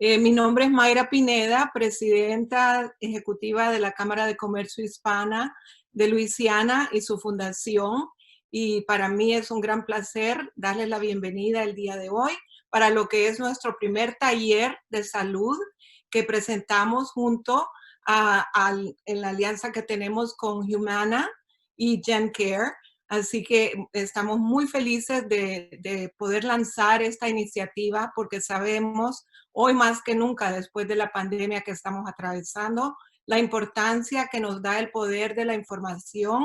Mi nombre es Mayra Pineda, presidenta ejecutiva de la Cámara de Comercio Hispana de Luisiana y su fundación. Y para mí es un gran placer darles la bienvenida el día de hoy para lo que es nuestro primer taller de salud que presentamos junto en la alianza que tenemos con Humana y GenCare. Así que estamos muy felices de poder lanzar esta iniciativa porque sabemos hoy más que nunca, después de la pandemia que estamos atravesando, la importancia que nos da el poder de la información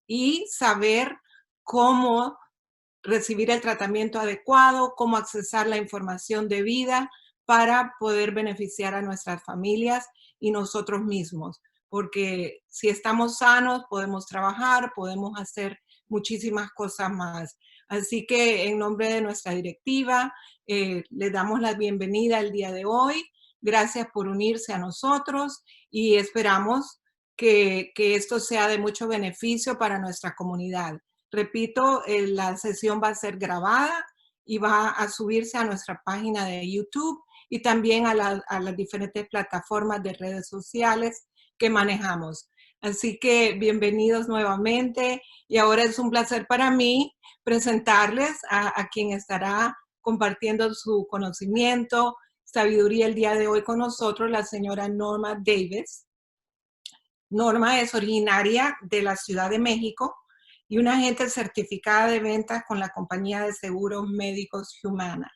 y saber cómo recibir el tratamiento adecuado, cómo accesar la información debida para poder beneficiar a nuestras familias y nosotros mismos. Porque si estamos sanos, podemos trabajar, podemos hacer muchísimas cosas más. Así que en nombre de nuestra directiva, les damos la bienvenida el día de hoy. Gracias por unirse a nosotros y esperamos que esto sea de mucho beneficio para nuestra comunidad. Repito, la sesión va a ser grabada y va a subirse a nuestra página de YouTube y también a las diferentes plataformas de redes sociales que manejamos. Así que bienvenidos nuevamente y ahora es un placer para mí presentarles a quien estará compartiendo su conocimiento, sabiduría el día de hoy con nosotros, la señora Norma Davis. Norma es originaria de la Ciudad de México y una agente certificada de ventas con la compañía de seguros médicos Humana.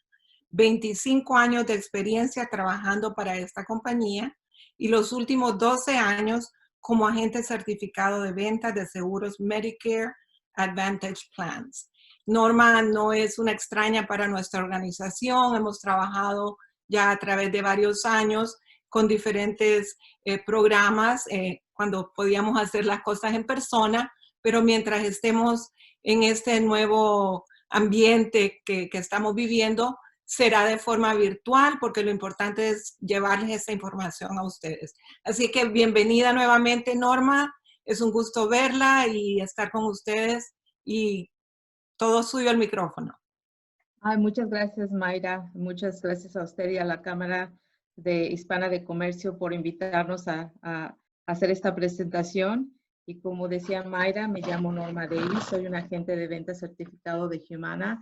25 años de experiencia trabajando para esta compañía y los últimos 12 años como agente certificado de ventas de seguros Medicare Advantage Plans. Norma no es una extraña para nuestra organización, hemos trabajado ya a través de varios años con diferentes programas cuando podíamos hacer las cosas en persona, pero mientras estemos en este nuevo ambiente que estamos viviendo, será de forma virtual porque lo importante es llevarles esa información a ustedes. Así que bienvenida nuevamente, Norma. Es un gusto verla y estar con ustedes y todo suyo el micrófono. Ay, muchas gracias, Mayra. Muchas gracias a usted y a la Cámara Hispana de Comercio por invitarnos a hacer esta presentación. Y como decía Mayra, me llamo Norma Davis, soy un agente de venta certificado de Humana.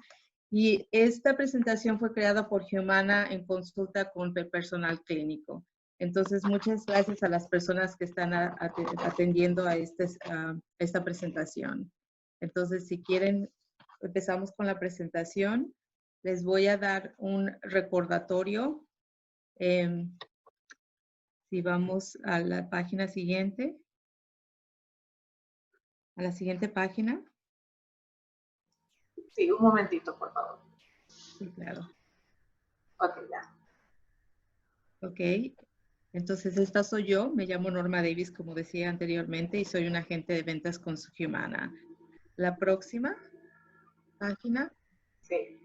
Y esta presentación fue creada por Humana en consulta con el personal clínico. Entonces, muchas gracias a las personas que están atendiendo a esta presentación. Entonces, si quieren, empezamos con la presentación. Les voy a dar un recordatorio. Si vamos a la página siguiente. A la siguiente página. Sí, un momentito, por favor. Sí, claro. Ok, ya. Ok. Entonces, esta soy yo. Me llamo Norma Davis, como decía anteriormente, y soy un agente de ventas con Humana. La próxima página. Sí.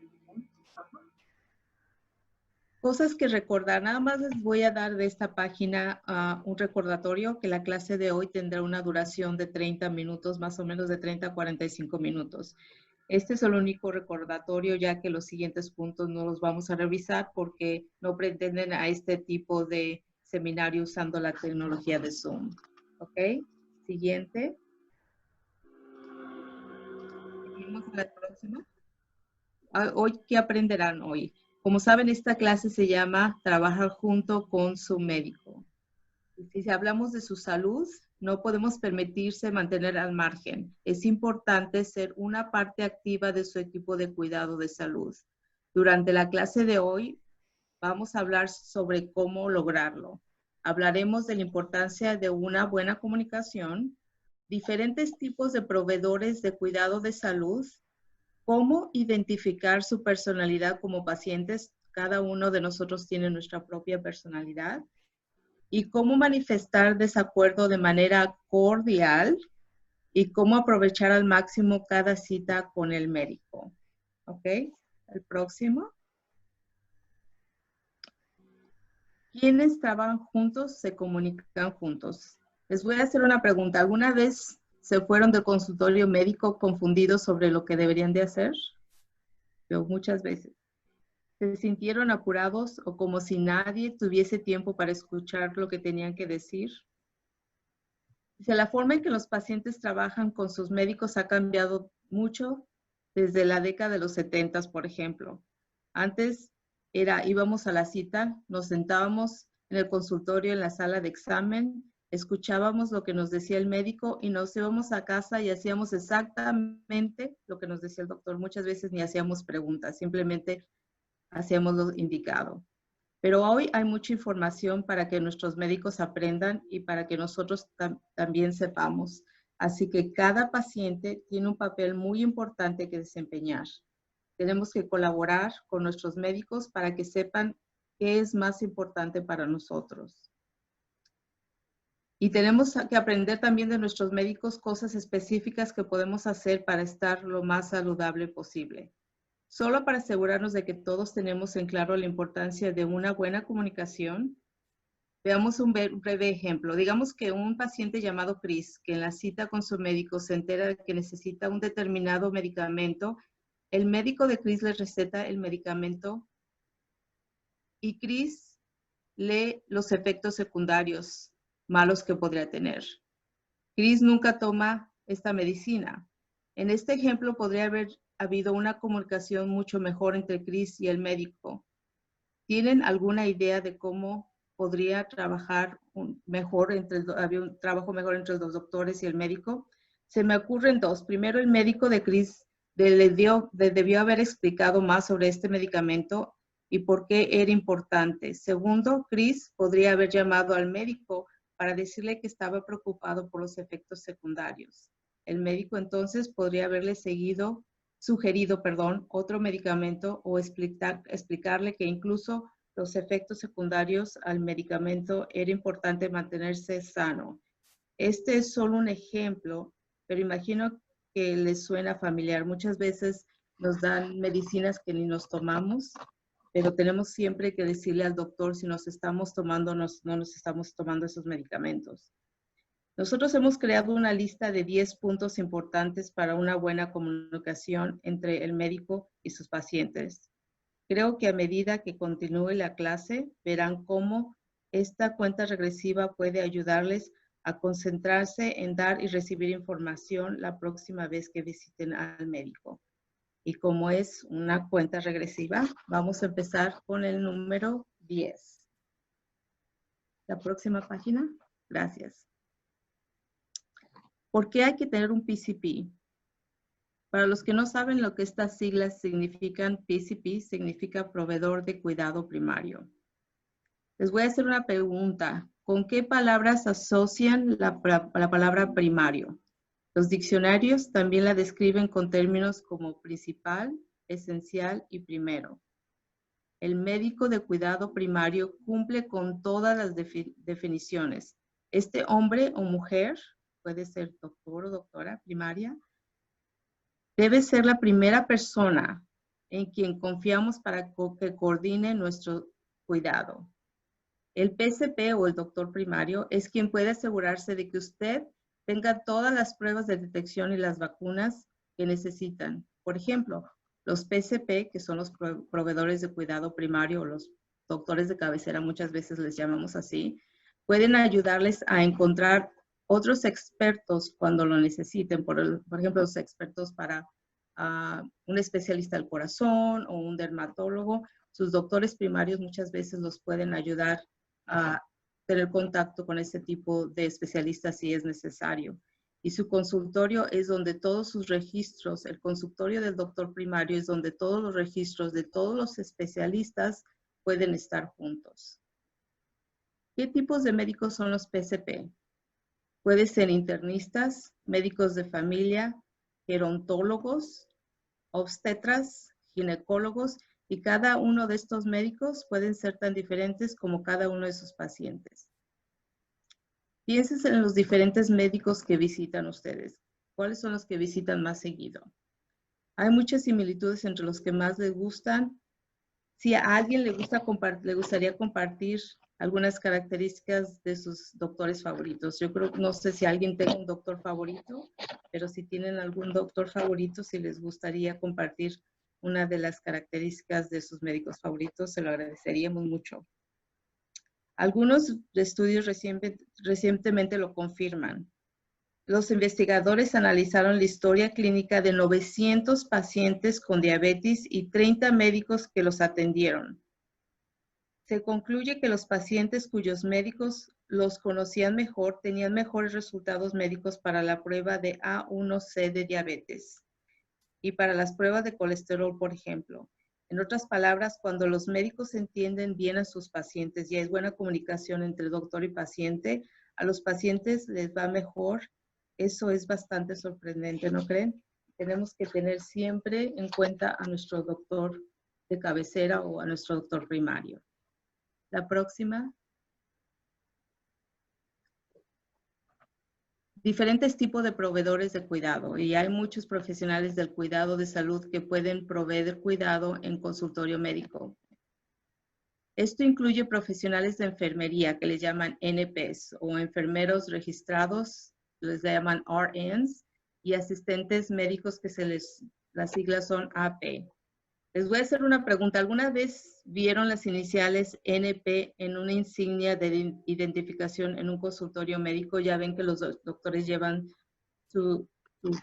Cosas que recordar. Nada más les voy a dar de esta página un recordatorio que la clase de hoy tendrá una duración de 30 minutos, más o menos de 30 a 45 minutos. Este es el único recordatorio, ya que los siguientes puntos no los vamos a revisar porque no pretenden a este tipo de seminario usando la tecnología de Zoom. ¿Ok? Siguiente. Seguimos a la próxima. Hoy, ¿qué aprenderán hoy? Como saben, esta clase se llama Trabajar junto con su médico. Y si hablamos de su salud, no podemos permitirse mantener al margen. Es importante ser una parte activa de su equipo de cuidado de salud. Durante la clase de hoy, vamos a hablar sobre cómo lograrlo. Hablaremos de la importancia de una buena comunicación, diferentes tipos de proveedores de cuidado de salud, cómo identificar su personalidad como pacientes. Cada uno de nosotros tiene nuestra propia personalidad. Y cómo manifestar desacuerdo de manera cordial y cómo aprovechar al máximo cada cita con el médico. ¿Ok? El próximo. ¿Quiénes trabajan juntos se comunican juntos? Les voy a hacer una pregunta. ¿Alguna vez se fueron del consultorio médico confundidos sobre lo que deberían de hacer? Yo muchas veces. ¿Se sintieron apurados o como si nadie tuviese tiempo para escuchar lo que tenían que decir? Dice, la forma en que los pacientes trabajan con sus médicos ha cambiado mucho desde la década de los 70, por ejemplo. Antes íbamos a la cita, nos sentábamos en el consultorio, en la sala de examen, escuchábamos lo que nos decía el médico y nos íbamos a casa y hacíamos exactamente lo que nos decía el doctor. Muchas veces ni hacíamos preguntas, simplemente hacíamos lo indicado. Pero hoy hay mucha información para que nuestros médicos aprendan y para que nosotros también sepamos. Así que cada paciente tiene un papel muy importante que desempeñar. Tenemos que colaborar con nuestros médicos para que sepan qué es más importante para nosotros. Y tenemos que aprender también de nuestros médicos cosas específicas que podemos hacer para estar lo más saludable posible. Solo para asegurarnos de que todos tenemos en claro la importancia de una buena comunicación, veamos un breve ejemplo. Digamos que un paciente llamado Chris, que en la cita con su médico se entera de que necesita un determinado medicamento, el médico de Chris le receta el medicamento y Chris lee los efectos secundarios malos que podría tener. Chris nunca toma esta medicina. En este ejemplo podría haber habido una comunicación mucho mejor entre Chris y el médico. ¿Tienen alguna idea de cómo podría trabajar había un trabajo mejor entre los doctores y el médico? Se me ocurren dos. Primero, el médico de Chris debió haber explicado más sobre este medicamento y por qué era importante. Segundo, Chris podría haber llamado al médico para decirle que estaba preocupado por los efectos secundarios. El médico entonces podría haberle sugerido otro medicamento o explicarle que incluso los efectos secundarios al medicamento era importante mantenerse sano. Este es solo un ejemplo, pero imagino que les suena familiar. Muchas veces nos dan medicinas que ni nos tomamos, pero tenemos siempre que decirle al doctor si nos estamos tomando o no nos estamos tomando esos medicamentos. Nosotros hemos creado una lista de 10 puntos importantes para una buena comunicación entre el médico y sus pacientes. Creo que a medida que continúe la clase, verán cómo esta cuenta regresiva puede ayudarles a concentrarse en dar y recibir información la próxima vez que visiten al médico. Y como es una cuenta regresiva, vamos a empezar con el número 10. La próxima página. Gracias. ¿Por qué hay que tener un PCP? Para los que no saben lo que estas siglas significan, PCP significa proveedor de cuidado primario. Les voy a hacer una pregunta. ¿Con qué palabras asocian la palabra primario? Los diccionarios también la describen con términos como principal, esencial y primero. El médico de cuidado primario cumple con todas las definiciones. Este hombre o mujer, puede ser doctor o doctora primaria, debe ser la primera persona en quien confiamos para que coordine nuestro cuidado. El PCP o el doctor primario es quien puede asegurarse de que usted tenga todas las pruebas de detección y las vacunas que necesitan. Por ejemplo, los PCP, que son los proveedores de cuidado primario o los doctores de cabecera, muchas veces les llamamos así, pueden ayudarles a encontrar otros expertos cuando lo necesiten. Por ejemplo, los expertos para un especialista del corazón o un dermatólogo. Sus doctores primarios muchas veces los pueden ayudar a tener contacto con este tipo de especialistas si es necesario. Y su consultorio es donde todos sus registros, el consultorio del doctor primario es donde todos los registros de todos los especialistas pueden estar juntos. ¿Qué tipos de médicos son los PCP? Pueden ser internistas, médicos de familia, gerontólogos, obstetras, ginecólogos, y cada uno de estos médicos pueden ser tan diferentes como cada uno de sus pacientes. Piensen en los diferentes médicos que visitan ustedes. ¿Cuáles son los que visitan más seguido? Hay muchas similitudes entre los que más les gustan. Si a alguien le gustaría compartir algunas características de sus doctores favoritos. Yo creo, no sé si alguien tiene un doctor favorito, pero si tienen algún doctor favorito, si les gustaría compartir una de las características de sus médicos favoritos, se lo agradeceríamos mucho. Algunos estudios recientemente lo confirman. Los investigadores analizaron la historia clínica de 900 pacientes con diabetes y 30 médicos que los atendieron. Se concluye que los pacientes cuyos médicos los conocían mejor tenían mejores resultados médicos para la prueba de A1C de diabetes y para las pruebas de colesterol, por ejemplo. En otras palabras, cuando los médicos entienden bien a sus pacientes y hay buena comunicación entre doctor y paciente, a los pacientes les va mejor. Eso es bastante sorprendente, ¿no creen? Tenemos que tener siempre en cuenta a nuestro doctor de cabecera o a nuestro doctor primario. La próxima. Diferentes tipos de proveedores de cuidado y hay muchos profesionales del cuidado de salud que pueden proveer cuidado en consultorio médico. Esto incluye profesionales de enfermería que les llaman NPs o enfermeros registrados, les llaman RNs, y asistentes médicos que las siglas son AP. Les voy a hacer una pregunta. ¿Alguna vez vieron las iniciales NP en una insignia de identificación en un consultorio médico? Ya ven que los doctores llevan su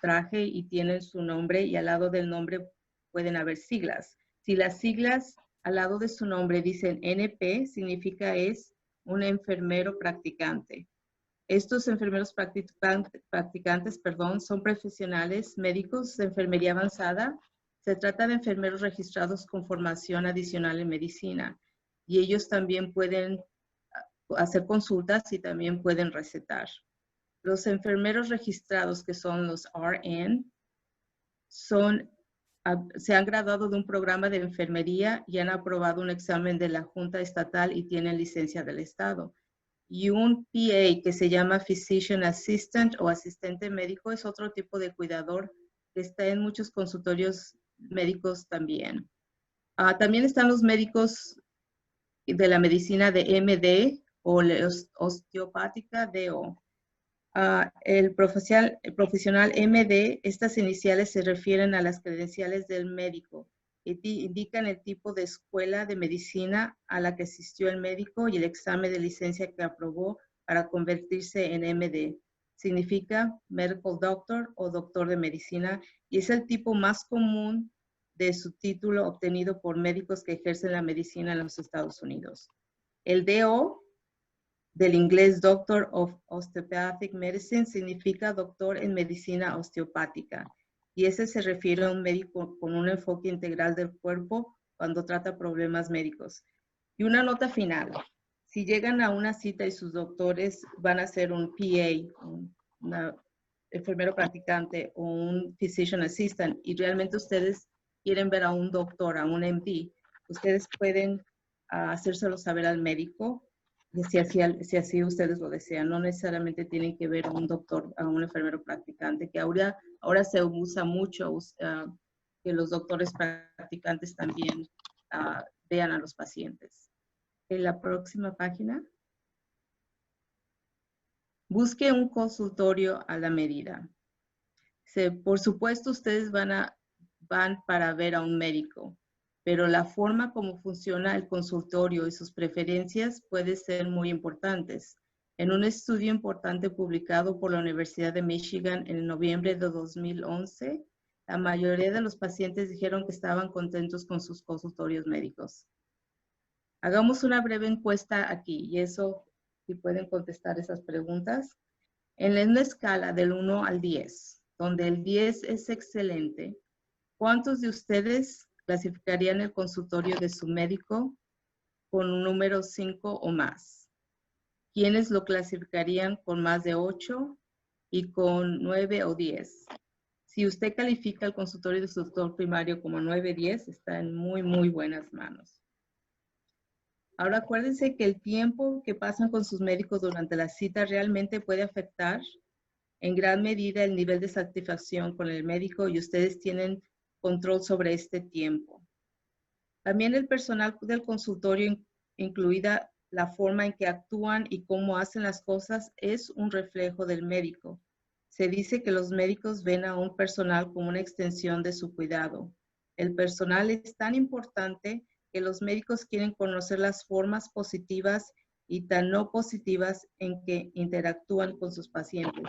traje y tienen su nombre y al lado del nombre pueden haber siglas. Si las siglas al lado de su nombre dicen NP, significa es un enfermero practicante. Estos enfermeros practicantes, son profesionales médicos de enfermería avanzada. Se trata de enfermeros registrados con formación adicional en medicina y ellos también pueden hacer consultas y también pueden recetar. Los enfermeros registrados, que son los RN, se han graduado de un programa de enfermería y han aprobado un examen de la Junta Estatal y tienen licencia del Estado. Y un PA que se llama Physician Assistant o asistente médico es otro tipo de cuidador que está en muchos consultorios médicos también. También están los médicos de la medicina de MD o osteopática DO. El profesional MD, estas iniciales se refieren a las credenciales del médico. Indican el tipo de escuela de medicina a la que asistió el médico y el examen de licencia que aprobó para convertirse en MD. Significa Medical Doctor o Doctor de Medicina y es el tipo más común de su título obtenido por médicos que ejercen la medicina en los Estados Unidos. El DO, del inglés Doctor of Osteopathic Medicine, significa doctor en medicina osteopática. Y ese se refiere a un médico con un enfoque integral del cuerpo cuando trata problemas médicos. Y una nota final. Si llegan a una cita y sus doctores van a ser un PA, un enfermero practicante o un physician assistant, y realmente ustedes quieren ver a un doctor, a un MD, ustedes pueden hacérselo saber al médico, si así ustedes lo desean. No necesariamente tienen que ver a un doctor, a un enfermero practicante, que ahora se usa mucho que los doctores practicantes también vean a los pacientes. En la próxima página. Busque un consultorio a la medida. Por supuesto, ustedes van para ver a un médico, pero la forma como funciona el consultorio y sus preferencias pueden ser muy importantes. En un estudio importante publicado por la Universidad de Michigan en noviembre de 2011, la mayoría de los pacientes dijeron que estaban contentos con sus consultorios médicos. Hagamos una breve encuesta aquí y eso, si pueden contestar esas preguntas. En una escala del 1 al 10, donde el 10 es excelente, ¿cuántos de ustedes clasificarían el consultorio de su médico con un número 5 o más? ¿Quiénes lo clasificarían con más de 8 y con 9 o 10? Si usted califica el consultorio de su doctor primario como 9, 10, está en muy, muy buenas manos. Ahora acuérdense que el tiempo que pasan con sus médicos durante la cita realmente puede afectar en gran medida el nivel de satisfacción con el médico y ustedes tienen control sobre este tiempo. También el personal del consultorio, incluida la forma en que actúan y cómo hacen las cosas, es un reflejo del médico. Se dice que los médicos ven a un personal como una extensión de su cuidado. el personal es tan importante que los médicos quieren conocer las formas positivas y tan no positivas en que interactúan con sus pacientes.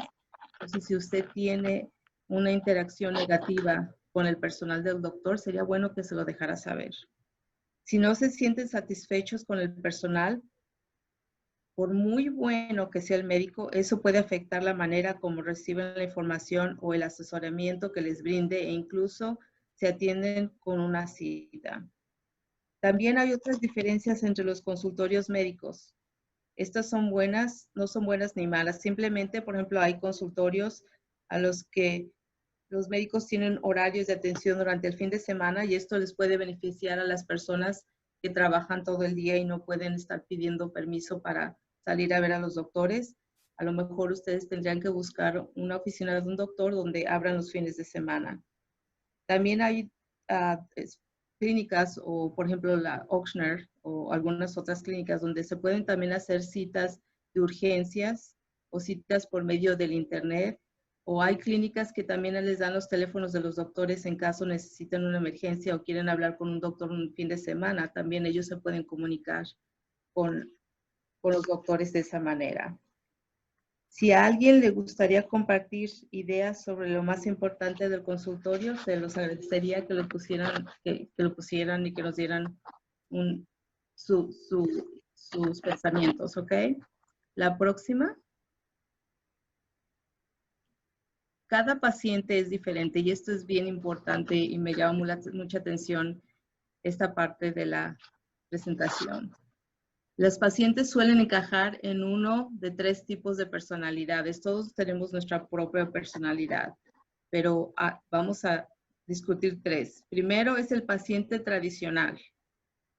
Entonces, si usted tiene una interacción negativa con el personal del doctor, sería bueno que se lo dejara saber. Si no se sienten satisfechos con el personal, por muy bueno que sea el médico, eso puede afectar la manera como reciben la información o el asesoramiento que les brinde e incluso se atienden con una cita. También hay otras diferencias entre los consultorios médicos. Estas son buenas, no son buenas ni malas. Simplemente, por ejemplo, hay consultorios a los que los médicos tienen horarios de atención durante el fin de semana y esto les puede beneficiar a las personas que trabajan todo el día y no pueden estar pidiendo permiso para salir a ver a los doctores. A lo mejor ustedes tendrían que buscar una oficina de un doctor donde abran los fines de semana. También hay clínicas o, por ejemplo, la Ochsner o algunas otras clínicas donde se pueden también hacer citas de urgencias o citas por medio del internet. O hay clínicas que también les dan los teléfonos de los doctores en caso necesitan una emergencia o quieren hablar con un doctor un fin de semana. También ellos se pueden comunicar con los doctores de esa manera. Si a alguien le gustaría compartir ideas sobre lo más importante del consultorio, se los agradecería que lo pusieran, y que nos dieran sus pensamientos, ¿ok? La próxima. Cada paciente es diferente y esto es bien importante y me llama mucha atención esta parte de la presentación. Los pacientes suelen encajar en uno de 3 tipos de personalidades. Todos tenemos nuestra propia personalidad, pero vamos a discutir 3. Primero es el paciente tradicional.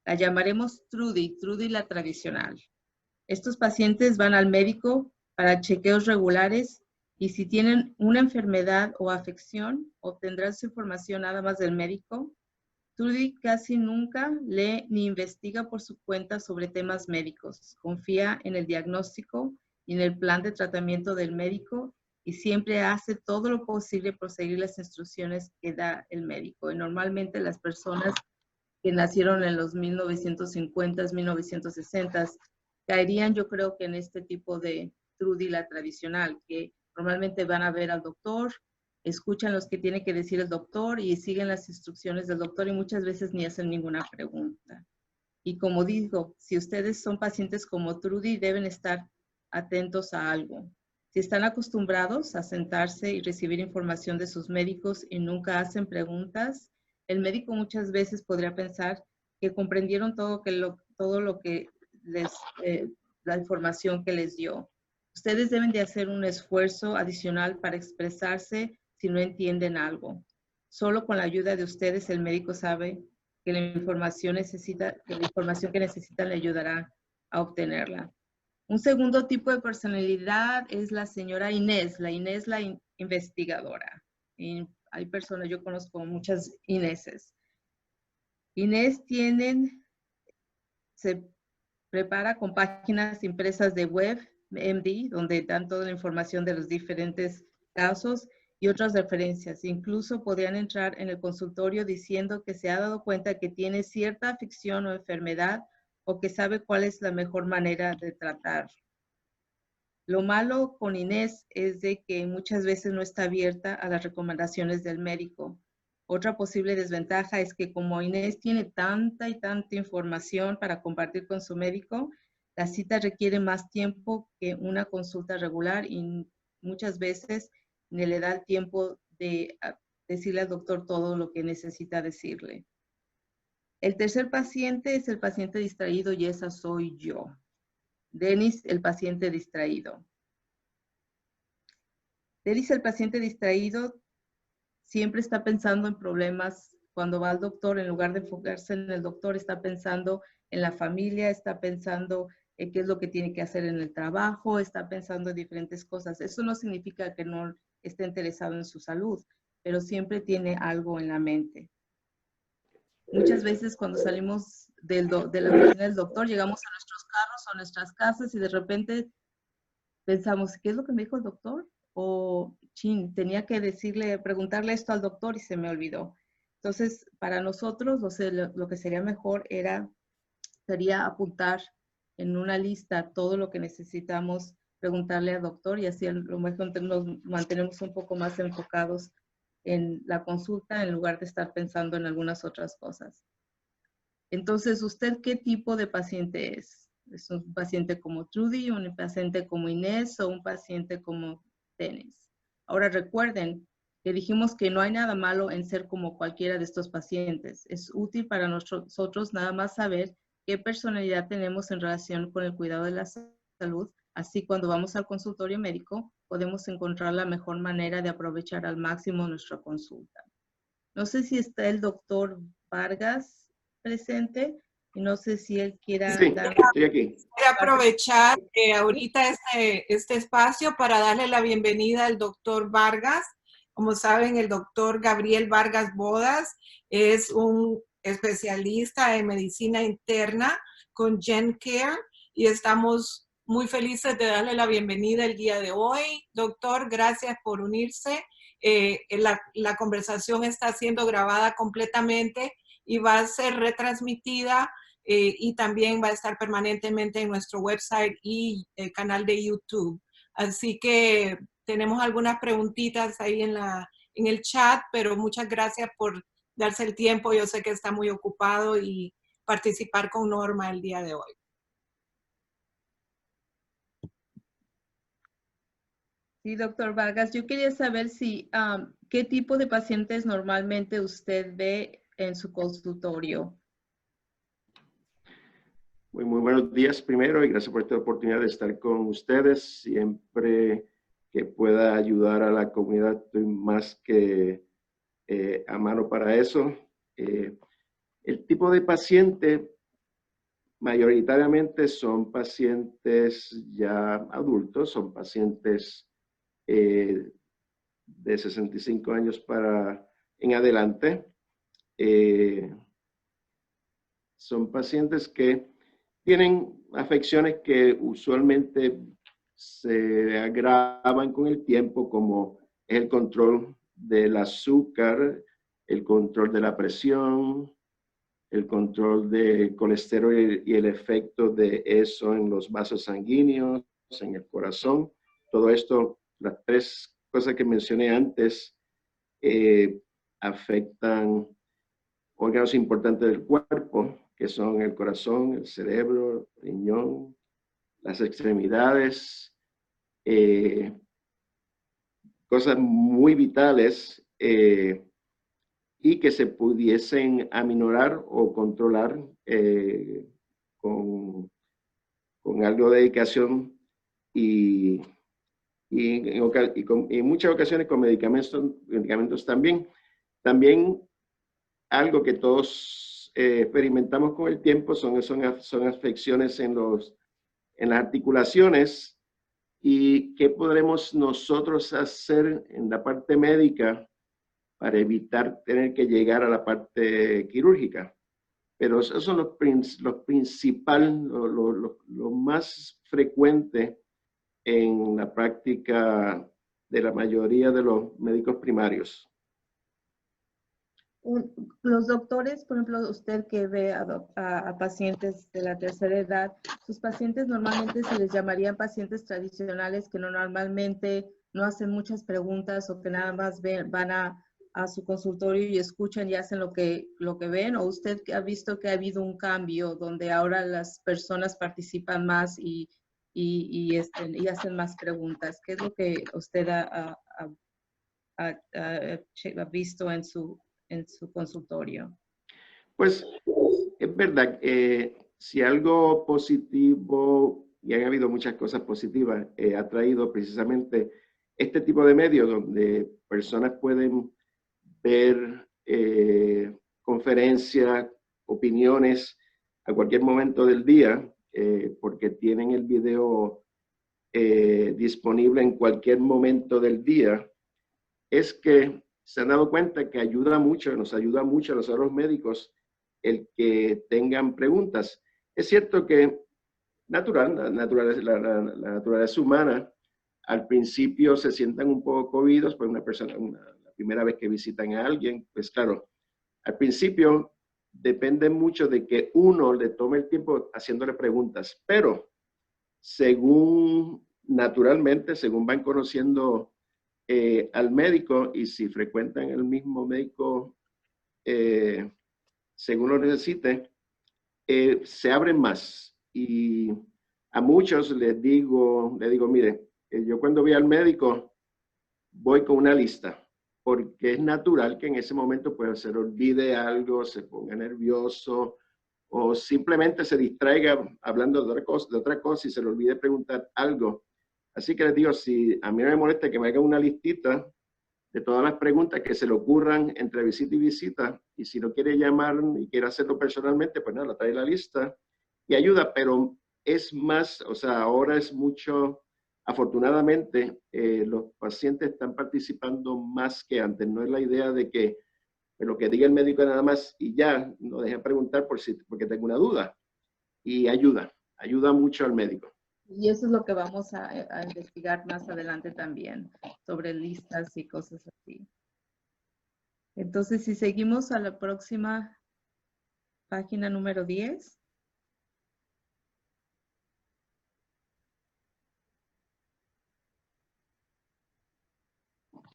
La llamaremos Trudy la tradicional. Estos pacientes van al médico para chequeos regulares y si tienen una enfermedad o afección, obtendrán su información nada más del médico. Trudy casi nunca lee ni investiga por su cuenta sobre temas médicos. Confía en el diagnóstico y en el plan de tratamiento del médico y siempre hace todo lo posible por seguir las instrucciones que da el médico. Y normalmente las personas que nacieron en los 1950s, 1960s, caerían yo creo que en este tipo de Trudy la tradicional, que normalmente van a ver al doctor, escuchan los que tiene que decir el doctor y siguen las instrucciones del doctor y muchas veces ni hacen ninguna pregunta. Y como digo, si ustedes son pacientes como Trudy, deben estar atentos a algo. Si están acostumbrados a sentarse y recibir información de sus médicos y nunca hacen preguntas, el médico muchas veces podría pensar que comprendieron todo lo que la información que les dio. Ustedes deben de hacer un esfuerzo adicional para expresarse si no entienden algo. Solo con la ayuda de ustedes el médico sabe que la información que necesitan le ayudará a obtenerla. Un segundo tipo de personalidad es la señora Inés, la investigadora. Y hay personas, yo conozco muchas Ineses. Inés se prepara con páginas impresas de web, MD, donde dan toda la información de los diferentes casos y otras referencias. Incluso podrían entrar en el consultorio diciendo que se ha dado cuenta que tiene cierta afección o enfermedad o que sabe cuál es la mejor manera de tratar. Lo malo con Inés es de que muchas veces no está abierta a las recomendaciones del médico. Otra posible desventaja es que como Inés tiene tanta y tanta información para compartir con su médico, la cita requiere más tiempo que una consulta regular y muchas veces ni le da el tiempo de decirle al doctor todo lo que necesita decirle. El tercer paciente es el paciente distraído y esa soy yo. Dennis, el paciente distraído. Dennis, el paciente distraído, siempre está pensando en problemas. Cuando va al doctor, en lugar de enfocarse en el doctor, está pensando en la familia, está pensando en qué es lo que tiene que hacer en el trabajo, está pensando en diferentes cosas. Eso no significa que no esté interesado en su salud, pero siempre tiene algo en la mente. Muchas veces cuando salimos de la oficina del doctor, llegamos a nuestros carros o a nuestras casas y de repente pensamos, ¿qué es lo que me dijo el doctor? O, tenía que preguntarle esto al doctor y se me olvidó. Entonces, para nosotros, lo que sería mejor sería apuntar en una lista todo lo que necesitamos preguntarle al doctor y así a lo mejor nos mantenemos un poco más enfocados en la consulta en lugar de estar pensando en algunas otras cosas. Entonces, ¿usted qué tipo de paciente es? ¿Es un paciente como Trudy, un paciente como Inés o un paciente como Dennis? Ahora recuerden que dijimos que no hay nada malo en ser como cualquiera de estos pacientes. Es útil para nosotros nada más saber qué personalidad tenemos en relación con el cuidado de la salud. Así, cuando vamos al consultorio médico, podemos encontrar la mejor manera de aprovechar al máximo nuestra consulta. No sé si está el doctor Vargas presente y no sé si él quiera Sí, dar... estoy aquí. Quiero aprovechar ahorita este espacio para darle la bienvenida al doctor Vargas. Como saben, el doctor Gabriel Vargas Bodas es un especialista en medicina interna con GenCare y estamos muy felices de darle la bienvenida el día de hoy. Doctor, gracias por unirse. La conversación está siendo grabada completamente y va a ser retransmitida y también va a estar permanentemente en nuestro website y el canal de YouTube. Así que tenemos algunas preguntitas ahí en el chat, pero muchas gracias por darse el tiempo. Yo sé que está muy ocupado y participar con Norma el día de hoy. Sí, doctor Vargas, yo quería saber qué tipo de pacientes normalmente usted ve en su consultorio. Muy buenos días primero y gracias por esta oportunidad de estar con ustedes. Siempre que pueda ayudar a la comunidad, estoy más que a mano para eso. El tipo de paciente mayoritariamente son pacientes ya adultos, son pacientes de 65 años en adelante. Son pacientes que tienen afecciones que usualmente se agravan con el tiempo, como el control del azúcar, el control de la presión, el control del colesterol y el efecto de eso en los vasos sanguíneos, en el corazón. Todo esto, las tres cosas que mencioné antes, afectan órganos importantes del cuerpo, que son el corazón, el cerebro, el riñón, las extremidades, cosas muy vitales y que se pudiesen aminorar o controlar con algo de dedicación y en muchas ocasiones con medicamentos también. También algo que todos experimentamos con el tiempo son afecciones en las articulaciones. ¿Y qué podremos nosotros hacer en la parte médica para evitar tener que llegar a la parte quirúrgica? Pero esos son los principales, lo más frecuente en la práctica de la mayoría de los médicos primarios. Los doctores, por ejemplo, usted que ve a pacientes de la tercera edad, sus pacientes normalmente se les llamarían pacientes tradicionales que normalmente no hacen muchas preguntas o que nada más van a su consultorio y escuchan y hacen lo que ven, o usted ha visto que ha habido un cambio donde ahora las personas participan más y hacen más preguntas. ¿Qué es lo que usted ha visto en su consultorio? Pues es verdad, si algo positivo, y han habido muchas cosas positivas, ha traído precisamente este tipo de medios donde personas pueden ver conferencias, opiniones a cualquier momento del día, porque tienen el video disponible en cualquier momento del día, es que se han dado cuenta que nos ayuda mucho a nosotros los médicos el que tengan preguntas. Es cierto que la naturaleza humana, al principio se sientan un poco cohidos por una persona, la primera vez que visitan a alguien, pues claro, Al principio depende mucho de que uno le tome el tiempo haciéndole preguntas, pero según naturalmente, según van conociendo al médico y si frecuentan el mismo médico según lo necesite, se abren más. Y a muchos les digo, mire, yo cuando voy al médico voy con una lista, porque es natural que en ese momento pues se le olvide algo, se ponga nervioso o simplemente se distraiga hablando de otra cosa y se le olvide preguntar algo. Así que les digo, si a mí no me molesta que me hagan una listita de todas las preguntas que se le ocurran entre visita y visita, y si no quiere llamar y quiere hacerlo personalmente, pues nada, trae la lista y ayuda, pero es más, o sea, ahora es mucho, afortunadamente, los pacientes están participando más que antes, no es la idea de que lo que diga el médico nada más y ya, no deje preguntar porque tengo una duda, y ayuda mucho al médico. Y eso es lo que vamos a investigar más adelante también, sobre listas y cosas así. Entonces, si seguimos a la próxima página número 10.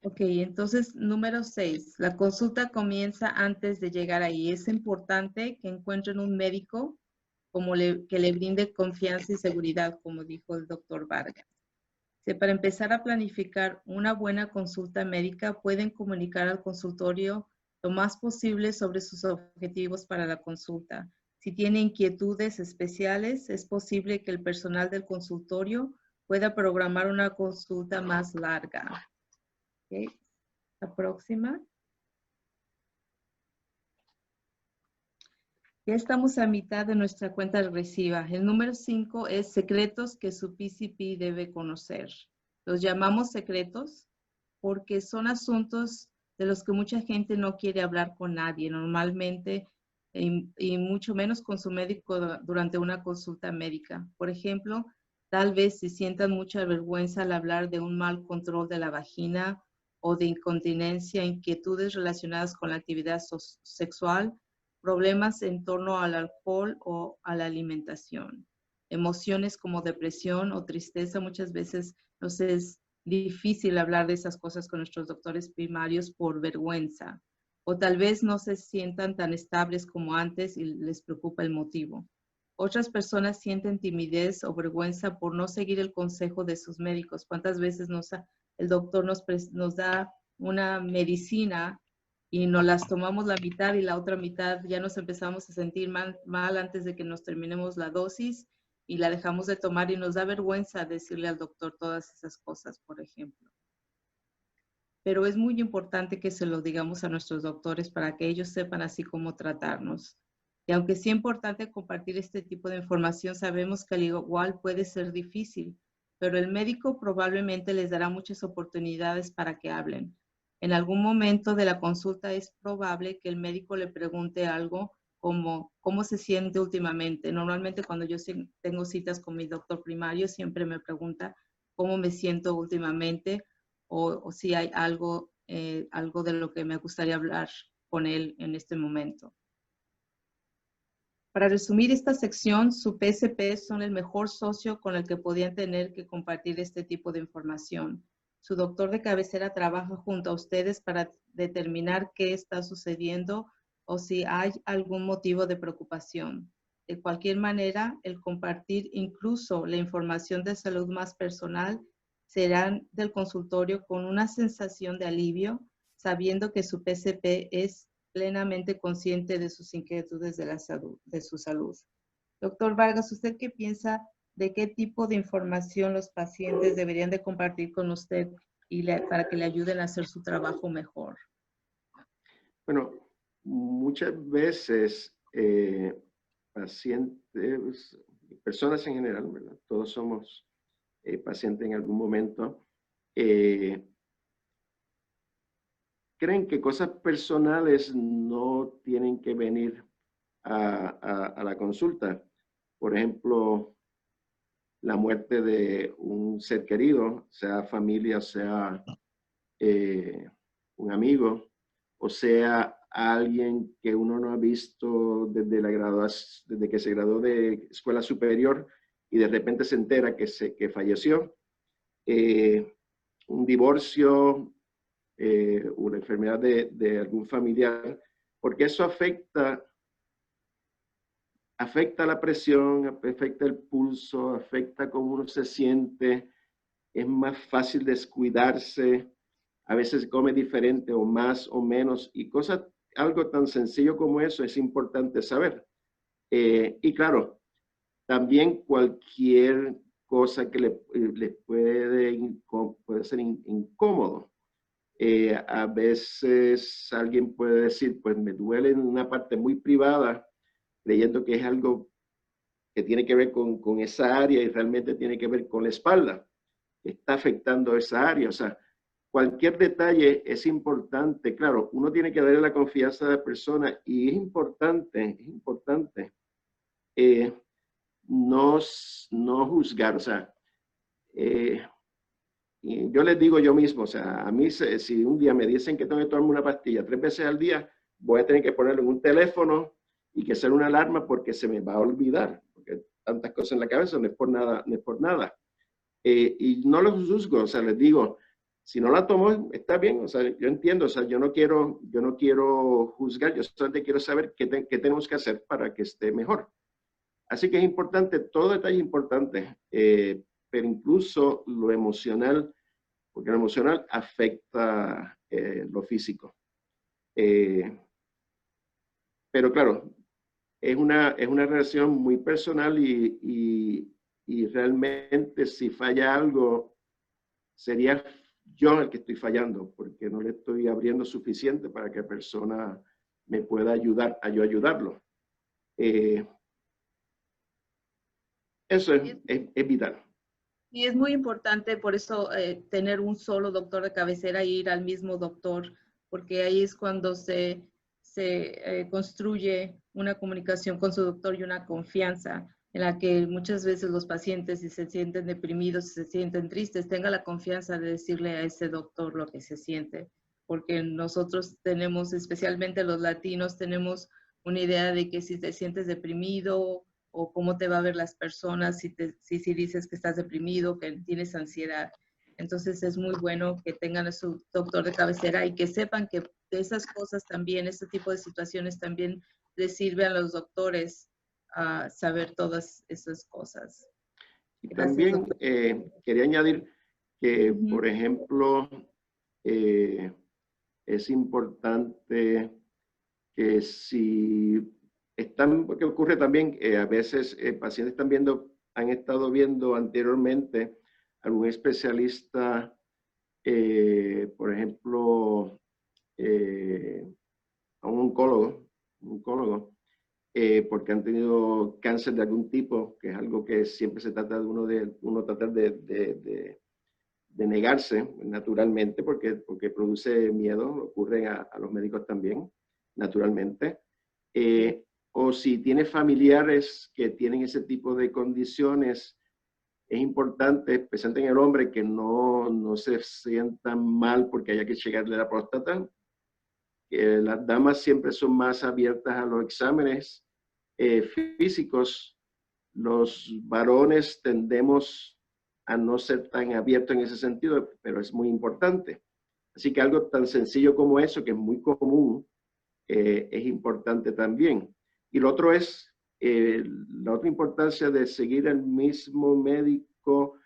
Ok, entonces número 6, la consulta comienza antes de llegar ahí. Es importante que encuentren un médico que le brinde confianza y seguridad, como dijo el doctor Vargas. Para empezar a planificar una buena consulta médica, pueden comunicar al consultorio lo más posible sobre sus objetivos para la consulta. Si tiene inquietudes especiales, es posible que el personal del consultorio pueda programar una consulta más larga. Okay. La próxima. Ya estamos a mitad de nuestra cuenta regresiva. El número 5 es secretos que su PCP debe conocer. Los llamamos secretos porque son asuntos de los que mucha gente no quiere hablar con nadie, normalmente, y mucho menos con su médico durante una consulta médica. Por ejemplo, tal vez se sientan mucha vergüenza al hablar de un mal control de la vagina o de incontinencia, inquietudes relacionadas con la actividad sexual, problemas en torno al alcohol o a la alimentación. Emociones como depresión o tristeza, muchas veces nos es difícil hablar de esas cosas con nuestros doctores primarios por vergüenza. O tal vez no se sientan tan estables como antes y les preocupa el motivo. Otras personas sienten timidez o vergüenza por no seguir el consejo de sus médicos. ¿Cuántas veces el doctor nos da una medicina y nos las tomamos la mitad y la otra mitad ya nos empezamos a sentir mal antes de que nos terminemos la dosis y la dejamos de tomar y nos da vergüenza decirle al doctor todas esas cosas, por ejemplo? Pero es muy importante que se lo digamos a nuestros doctores para que ellos sepan así cómo tratarnos. Y aunque sí es importante compartir este tipo de información, sabemos que al igual puede ser difícil, pero el médico probablemente les dará muchas oportunidades para que hablen. En algún momento de la consulta es probable que el médico le pregunte algo como cómo se siente últimamente. Normalmente cuando yo tengo citas con mi doctor primario, siempre me pregunta cómo me siento últimamente o si hay algo de lo que me gustaría hablar con él en este momento. Para resumir esta sección, su PCP son el mejor socio con el que podían tener que compartir este tipo de información. Su doctor de cabecera trabaja junto a ustedes para determinar qué está sucediendo o si hay algún motivo de preocupación. De cualquier manera, el compartir incluso la información de salud más personal será del consultorio con una sensación de alivio, sabiendo que su PCP es plenamente consciente de sus inquietudes de su salud. Doctor Vargas, ¿usted qué piensa de qué tipo de información los pacientes deberían de compartir con usted para que le ayuden a hacer su trabajo mejor? Bueno, muchas veces pacientes, personas en general, ¿verdad? Todos somos pacientes en algún momento, creen que cosas personales no tienen que venir a la consulta. Por ejemplo, la muerte de un ser querido, sea familia, sea un amigo, o sea a alguien que uno no ha visto desde que se graduó de escuela superior y de repente se entera que falleció. Un divorcio, una enfermedad de algún familiar, porque eso afecta la presión, afecta el pulso, afecta cómo uno se siente, es más fácil descuidarse, a veces come diferente o más o menos, y algo tan sencillo como eso es importante saber. Y claro, también cualquier cosa que le puede ser incómodo. A veces alguien puede decir, pues me duele en una parte muy privada, creyendo que es algo que tiene que ver con esa área y realmente tiene que ver con la espalda, que está afectando esa área. O sea, cualquier detalle es importante. Claro, uno tiene que darle la confianza a la persona y es importante no juzgar. O sea, y yo les digo yo mismo, o sea, a mí si un día me dicen que tengo que tomarme una pastilla 3 veces al día, voy a tener que ponerlo en un teléfono y que sea una alarma porque se me va a olvidar, porque tantas cosas en la cabeza, no es por nada, no es por nada. Y no los juzgo, o sea, les digo, si no la tomo, está bien, o sea, yo entiendo, o sea, yo no quiero juzgar, yo solamente quiero saber qué tenemos que hacer para que esté mejor. Así que es importante, todo detalle es importante, pero incluso lo emocional, porque lo emocional afecta lo físico. Pero claro, es una relación muy personal y realmente si falla algo, sería yo el que estoy fallando, porque no le estoy abriendo suficiente para que la persona me pueda ayudar a yo ayudarlo. Eso es vital. Y es muy importante, por eso, tener un solo doctor de cabecera e ir al mismo doctor, porque ahí es cuando se construye una comunicación con su doctor y una confianza en la que muchas veces los pacientes, si se sienten deprimidos, si se sienten tristes, tenga la confianza de decirle a ese doctor lo que se siente, porque nosotros tenemos, especialmente los latinos, tenemos una idea de que si te sientes deprimido o cómo te va a ver las personas si dices que estás deprimido, que tienes ansiedad. Entonces es muy bueno que tengan a su doctor de cabecera y que sepan que de esas cosas también, este tipo de situaciones también les sirve a los doctores a saber todas esas cosas. Y también quería añadir que, por ejemplo, es importante que si están, porque ocurre también, a veces pacientes han estado viendo anteriormente algún especialista, por ejemplo, a un oncólogo, porque han tenido cáncer de algún tipo, que es algo que siempre se trata de uno tratar de negarse naturalmente, porque produce miedo, ocurre a los médicos también, naturalmente. O si tiene familiares que tienen ese tipo de condiciones, es importante, especialmente en el hombre, que no se sientan mal porque haya que checarle la próstata. Las damas siempre son más abiertas a los exámenes físicos. Los varones tendemos a no ser tan abiertos en ese sentido, pero es muy importante. Así que algo tan sencillo como eso, que es muy común, es importante también. Y lo otro es la otra importancia de seguir al mismo médico,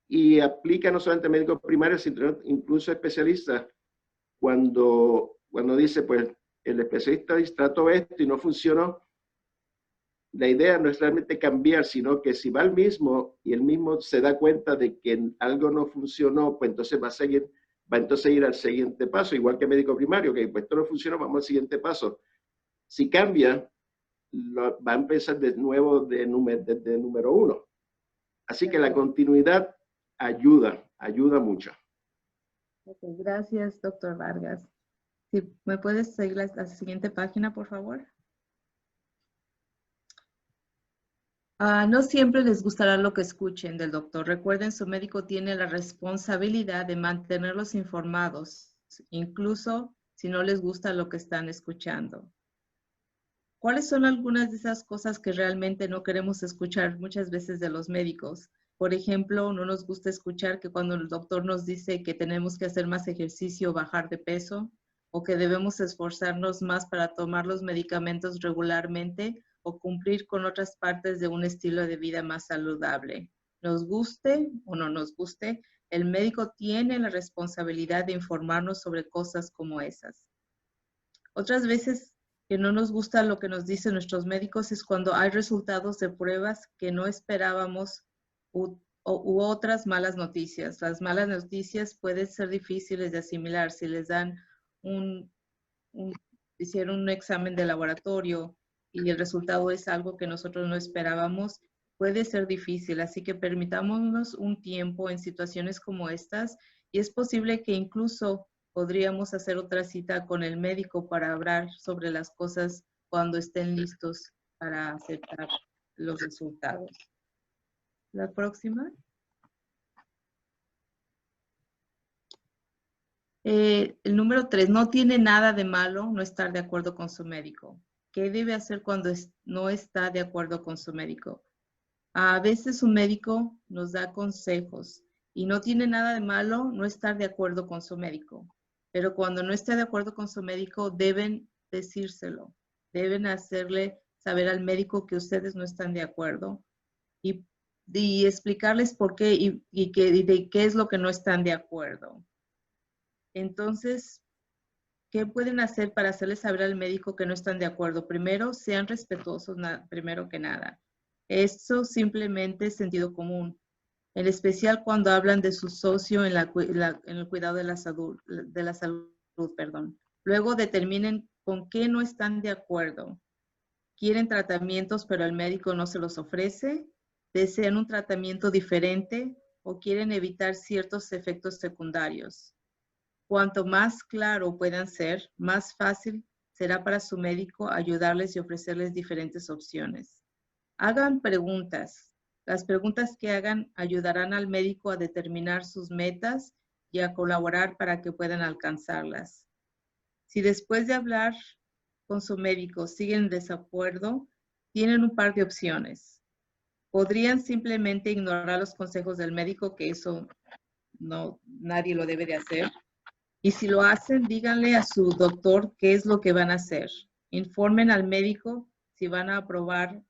y aplica no solamente a médicos primarios, sino incluso a especialistas. Cuando dice, pues, el especialista trató esto y no funcionó, la idea no es realmente cambiar, sino que si va al mismo y el mismo se da cuenta de que algo no funcionó, pues entonces va a ir al siguiente paso, igual que médico primario, que pues esto no funcionó, vamos al siguiente paso. Si cambia, va a empezar de nuevo desde número 1. Así que la continuidad ayuda mucho. Okay, gracias, doctor Vargas. Si me puedes seguir la siguiente página, por favor. No siempre les gustará lo que escuchen del doctor. Recuerden, su médico tiene la responsabilidad de mantenerlos informados, incluso si no les gusta lo que están escuchando. ¿Cuáles son algunas de esas cosas que realmente no queremos escuchar muchas veces de los médicos? Por ejemplo, no nos gusta escuchar que cuando el doctor nos dice que tenemos que hacer más ejercicio o bajar de peso, o que debemos esforzarnos más para tomar los medicamentos regularmente o cumplir con otras partes de un estilo de vida más saludable. Nos guste o no nos guste, el médico tiene la responsabilidad de informarnos sobre cosas como esas. Otras veces que no nos gusta lo que nos dicen nuestros médicos es cuando hay resultados de pruebas que no esperábamos u otras malas noticias. Las malas noticias pueden ser difíciles de asimilar si les dan hicieron un examen de laboratorio y el resultado es algo que nosotros no esperábamos. Puede ser difícil, así que permitámonos un tiempo en situaciones como estas y es posible que incluso podríamos hacer otra cita con el médico para hablar sobre las cosas cuando estén listos para aceptar los resultados. La próxima. El número 3, no tiene nada de malo no estar de acuerdo con su médico. ¿Qué debe hacer cuando no está de acuerdo con su médico? A veces un médico nos da consejos y no tiene nada de malo no estar de acuerdo con su médico. Pero cuando no esté de acuerdo con su médico, deben decírselo. Deben hacerle saber al médico que ustedes no están de acuerdo y explicarles por qué y de qué es lo que no están de acuerdo. Entonces, ¿qué pueden hacer para hacerles saber al médico que no están de acuerdo? Primero, sean respetuosos, primero que nada. Eso simplemente es sentido común. En especial cuando hablan de su socio en el cuidado de la salud. Luego determinen con qué no están de acuerdo. ¿Quieren tratamientos pero el médico no se los ofrece? ¿Desean un tratamiento diferente o quieren evitar ciertos efectos secundarios? Cuanto más claro puedan ser, más fácil será para su médico ayudarles y ofrecerles diferentes opciones. Hagan preguntas. Las preguntas que hagan ayudarán al médico a determinar sus metas y a colaborar para que puedan alcanzarlas. Si después de hablar con su médico siguen en desacuerdo, tienen un par de opciones. Podrían simplemente ignorar los consejos del médico, que eso nadie lo debe de hacer. Y si lo hacen, díganle a su doctor qué es lo que van a hacer. Informen al médico si van a aprobar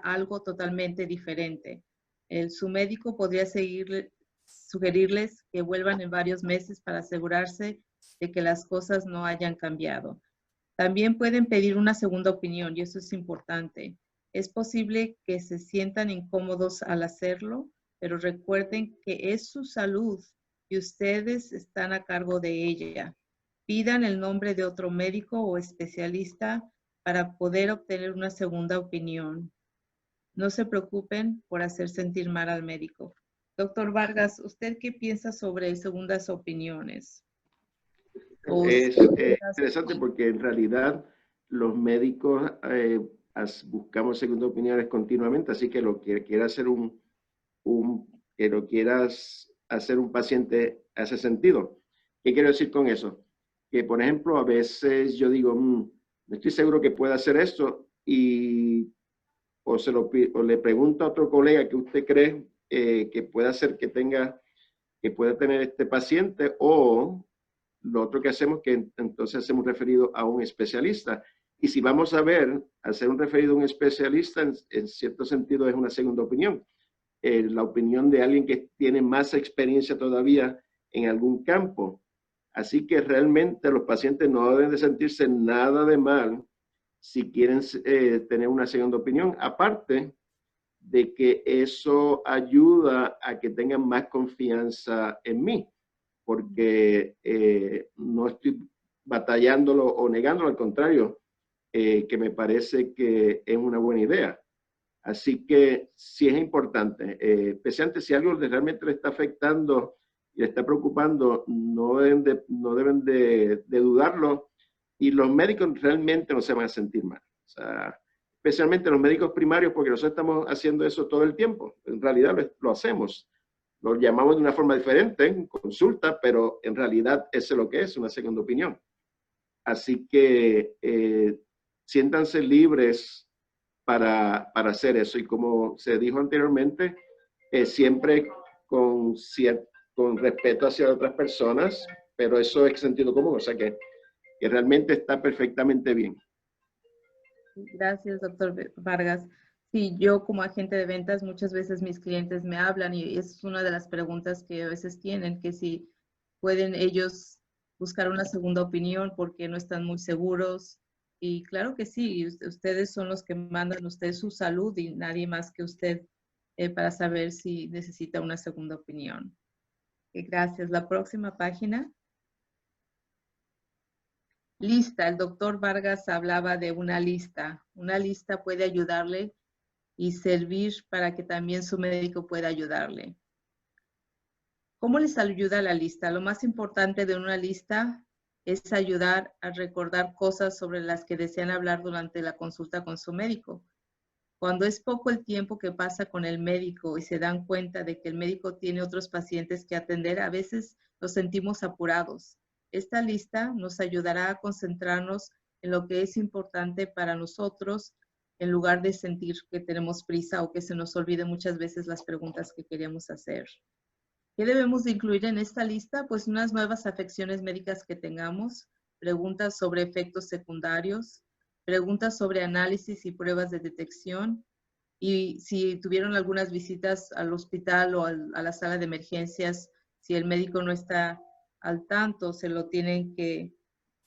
algo totalmente diferente. Su médico podría sugerirles que vuelvan en varios meses para asegurarse de que las cosas no hayan cambiado. También pueden pedir una segunda opinión y eso es importante. Es posible que se sientan incómodos al hacerlo, pero recuerden que es su salud y ustedes están a cargo de ella. Pidan el nombre de otro médico o especialista para poder obtener una segunda opinión. No se preocupen por hacer sentir mal al médico. Doctor Vargas, ¿usted qué piensa sobre segundas opiniones? Es interesante porque en realidad los médicos buscamos segundas opiniones continuamente, así que lo que quiera hacer que lo quieras hacer un paciente hace sentido. ¿Qué quiero decir con eso? Que, por ejemplo, a veces yo digo, no estoy seguro que pueda hacer esto o le pregunto a otro colega que usted cree que pueda hacer que pueda tener este paciente, o lo otro que hacemos que entonces hacemos referido a un especialista. Y si vamos a hacer un referido a un especialista, en cierto sentido es una segunda opinión. La opinión de alguien que tiene más experiencia todavía en algún campo. Así que realmente los pacientes no deben de sentirse nada de mal si quieren tener una segunda opinión. Aparte de que eso ayuda a que tengan más confianza en mí, porque no estoy batallándolo o negándolo, al contrario, que me parece que es una buena idea. Así que sí es importante, especialmente si algo realmente le está afectando y le está preocupando, no deben de dudarlo, y los médicos realmente no se van a sentir mal. O sea, especialmente los médicos primarios, porque nosotros estamos haciendo eso todo el tiempo. En realidad lo hacemos. lo llamamos de una forma diferente, consulta, pero en realidad eso es lo que es, una segunda opinión. Así que siéntanse libres para hacer eso. Y como se dijo anteriormente, siempre con respeto hacia otras personas, pero eso es sentido común, o sea que realmente está perfectamente bien. Gracias, doctor Vargas. Sí, yo como agente de ventas, muchas veces mis clientes me hablan y es una de las preguntas que a veces tienen, que si pueden ellos buscar una segunda opinión porque no están muy seguros. Y claro que sí, ustedes son los que mandan, usted su salud y nadie más que usted para saber si necesita una segunda opinión. Gracias. La próxima página. Lista. El doctor Vargas hablaba de una lista. Una lista puede ayudarle y servir para que también su médico pueda ayudarle. ¿Cómo les ayuda la lista? Lo más importante de una lista es ayudar a recordar cosas sobre las que desean hablar durante la consulta con su médico. Cuando es poco el tiempo que pasa con el médico y se dan cuenta de que el médico tiene otros pacientes que atender, a veces nos sentimos apurados. Esta lista nos ayudará a concentrarnos en lo que es importante para nosotros en lugar de sentir que tenemos prisa o que se nos olviden muchas veces las preguntas que queremos hacer. ¿Qué debemos de incluir en esta lista? Pues unas nuevas afecciones médicas que tengamos, preguntas sobre efectos secundarios, preguntas sobre análisis y pruebas de detección, y si tuvieron algunas visitas al hospital o a la sala de emergencias, si el médico no está al tanto, se lo tienen que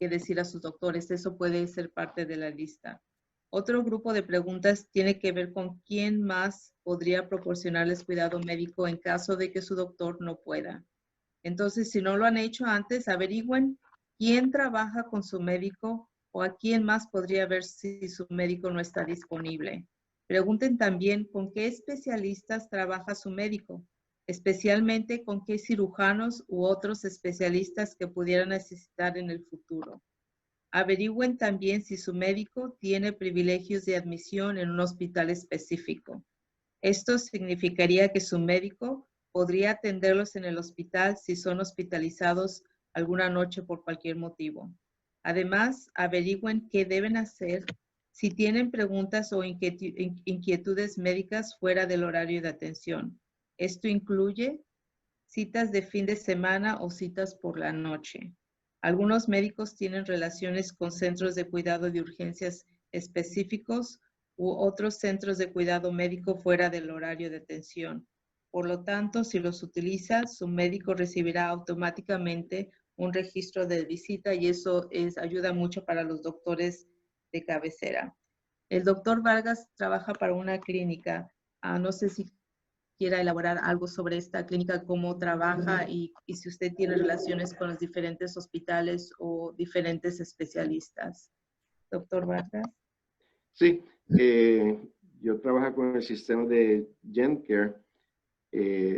decir a sus doctores. Eso puede ser parte de la lista. Otro grupo de preguntas tiene que ver con quién más podría proporcionarles cuidado médico en caso de que su doctor no pueda. Entonces, si no lo han hecho antes, averigüen quién trabaja con su médico o a quién más podría ver si su médico no está disponible. Pregunten también con qué especialistas trabaja su médico, especialmente con qué cirujanos u otros especialistas que pudieran necesitar en el futuro. Averigüen también si su médico tiene privilegios de admisión en un hospital específico. Esto significaría que su médico podría atenderlos en el hospital si son hospitalizados alguna noche por cualquier motivo. Además, averigüen qué deben hacer si tienen preguntas o inquietudes médicas fuera del horario de atención. Esto incluye citas de fin de semana o citas por la noche. Algunos médicos tienen relaciones con centros de cuidado de urgencias específicos u otros centros de cuidado médico fuera del horario de atención. Por lo tanto, si los utiliza, su médico recibirá automáticamente un registro de visita y eso ayuda mucho para los doctores de cabecera. El doctor Vargas trabaja para una clínica. No sé si quiera elaborar algo sobre esta clínica, cómo trabaja y si usted tiene relaciones con los diferentes hospitales o diferentes especialistas. Doctor Vargas. Sí, yo trabajo con el sistema de GenCare,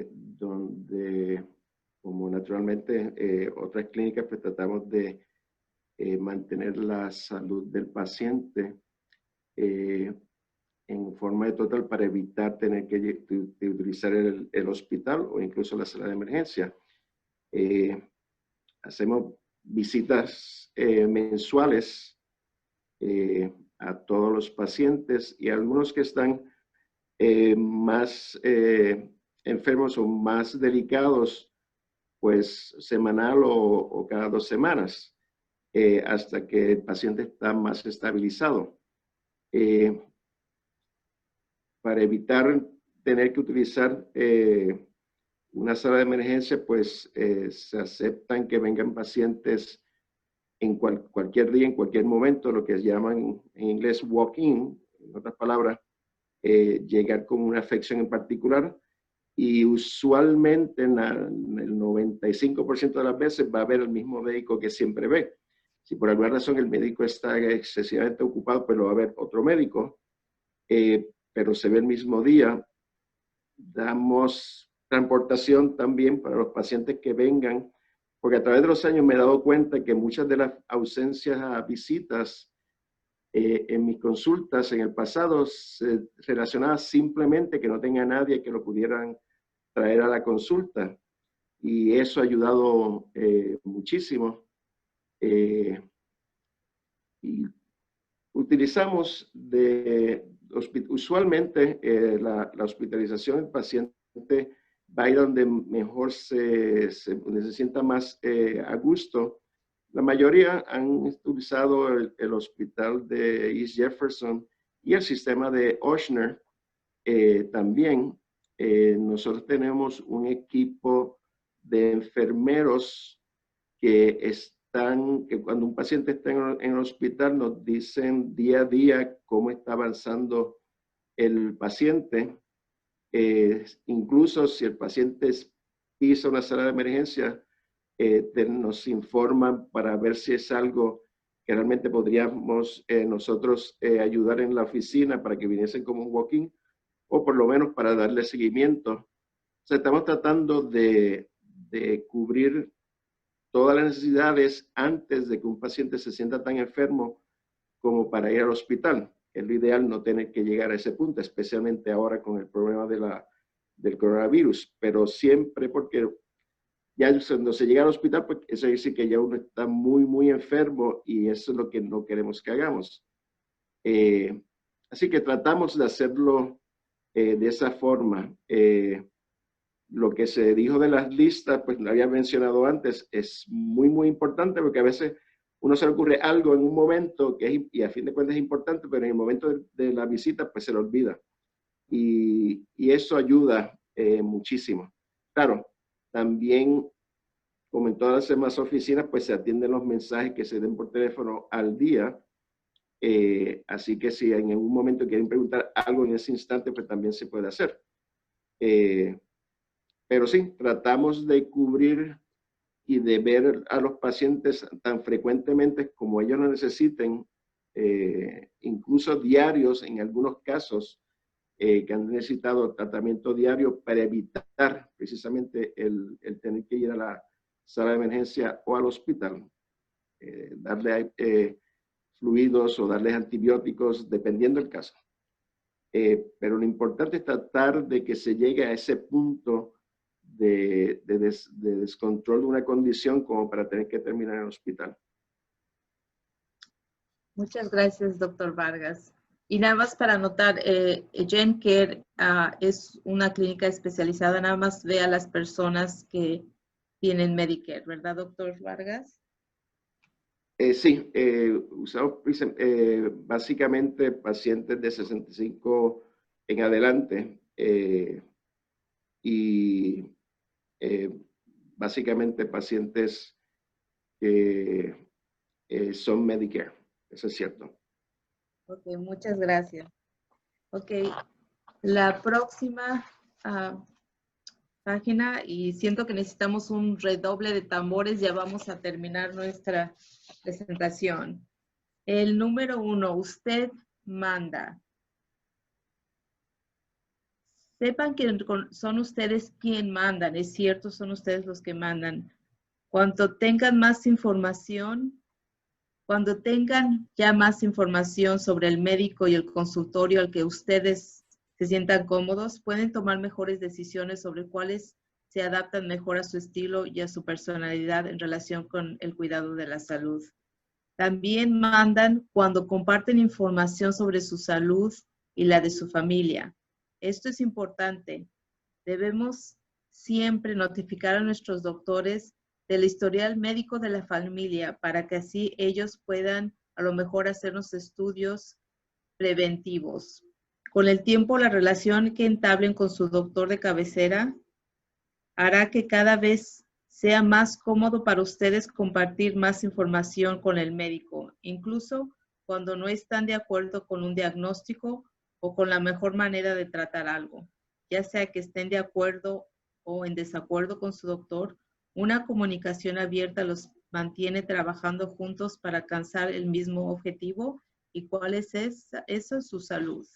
donde, como naturalmente otras clínicas, pues tratamos de mantener la salud del paciente en forma de total para evitar tener que utilizar el hospital o incluso la sala de emergencia. Hacemos visitas mensuales a todos los pacientes y algunos que están más enfermos o más delicados, pues semanal o cada 2 semanas, hasta que el paciente está más estabilizado. Para evitar tener que utilizar una sala de emergencia, pues se aceptan que vengan pacientes en cualquier día, en cualquier momento, lo que llaman en inglés walk-in, en otras palabras, llegar con una afección en particular, y usualmente en el 95% de las veces va a haber el mismo médico que siempre ve. Si por alguna razón el médico está excesivamente ocupado, pues lo va a ver otro médico, pero se ve el mismo día. Damos transportación también para los pacientes que vengan, porque a través de los años me he dado cuenta que muchas de las ausencias a visitas en mis consultas en el pasado se relacionaban simplemente que no tenga nadie que lo pudieran traer a la consulta. Y eso ha ayudado muchísimo. Y utilizamos usualmente la hospitalización, el paciente va a ir donde mejor se sienta más a gusto. La mayoría han utilizado el hospital de East Jefferson y el sistema de Ochsner también. Nosotros tenemos un equipo de enfermeros que cuando un paciente está en el hospital nos dicen día a día cómo está avanzando el paciente. Incluso si el paciente pisa una sala de emergencia, nos informan para ver si es algo que realmente podríamos nosotros ayudar en la oficina para que viniesen como un walk-in, o por lo menos para darle seguimiento. O sea, estamos tratando de cubrir todas las necesidades antes de que un paciente se sienta tan enfermo como para ir al hospital. Es lo ideal no tener que llegar a ese punto, especialmente ahora con el problema del coronavirus, pero siempre, porque ya cuando se llega al hospital, pues eso dice que ya uno está muy, muy enfermo y eso es lo que no queremos que hagamos. Así que tratamos de hacerlo de esa forma. Lo que se dijo de las listas, pues lo había mencionado antes, es muy, muy importante porque a veces uno se le ocurre algo en un momento y a fin de cuentas es importante, pero en el momento de la visita, pues se le olvida. Y eso ayuda muchísimo. Claro, también, como en todas las demás oficinas, pues se atienden los mensajes que se den por teléfono al día. Así que si en algún momento quieren preguntar algo en ese instante, pues también se puede hacer. Pero sí, tratamos de cubrir y de ver a los pacientes tan frecuentemente como ellos lo necesiten, incluso diarios en algunos casos que han necesitado tratamiento diario para evitar precisamente el tener que ir a la sala de emergencia o al hospital. Darle fluidos o darles antibióticos, dependiendo del caso. Pero lo importante es tratar de que se llegue a ese punto de descontrol de una condición como para tener que terminar en el hospital. Muchas gracias, doctor Vargas. Y nada más para anotar, GenCare es una clínica especializada, nada más ve a las personas que tienen Medicare, ¿verdad, doctor Vargas? Sí, usamos básicamente pacientes de 65 en adelante y básicamente pacientes que son Medicare, eso es cierto. Ok, muchas gracias. Ok, la próxima página, y siento que necesitamos un redoble de tambores, ya vamos a terminar nuestra presentación. El número 1, usted manda. Sepan que son ustedes quien mandan, es cierto, son ustedes los que mandan. Cuando tengan más información, cuando tengan ya más información sobre el médico y el consultorio al que ustedes se sientan cómodos, pueden tomar mejores decisiones sobre cuáles se adaptan mejor a su estilo y a su personalidad en relación con el cuidado de la salud. También mandan cuando comparten información sobre su salud y la de su familia. Esto es importante. Debemos siempre notificar a nuestros doctores del historial médico de la familia para que así ellos puedan a lo mejor hacernos estudios preventivos. Con el tiempo, la relación que entablen con su doctor de cabecera hará que cada vez sea más cómodo para ustedes compartir más información con el médico, incluso cuando no están de acuerdo con un diagnóstico o con la mejor manera de tratar algo. Ya sea que estén de acuerdo o en desacuerdo con su doctor, una comunicación abierta los mantiene trabajando juntos para alcanzar el mismo objetivo. ¿Y cuál es esa? Eso es su salud.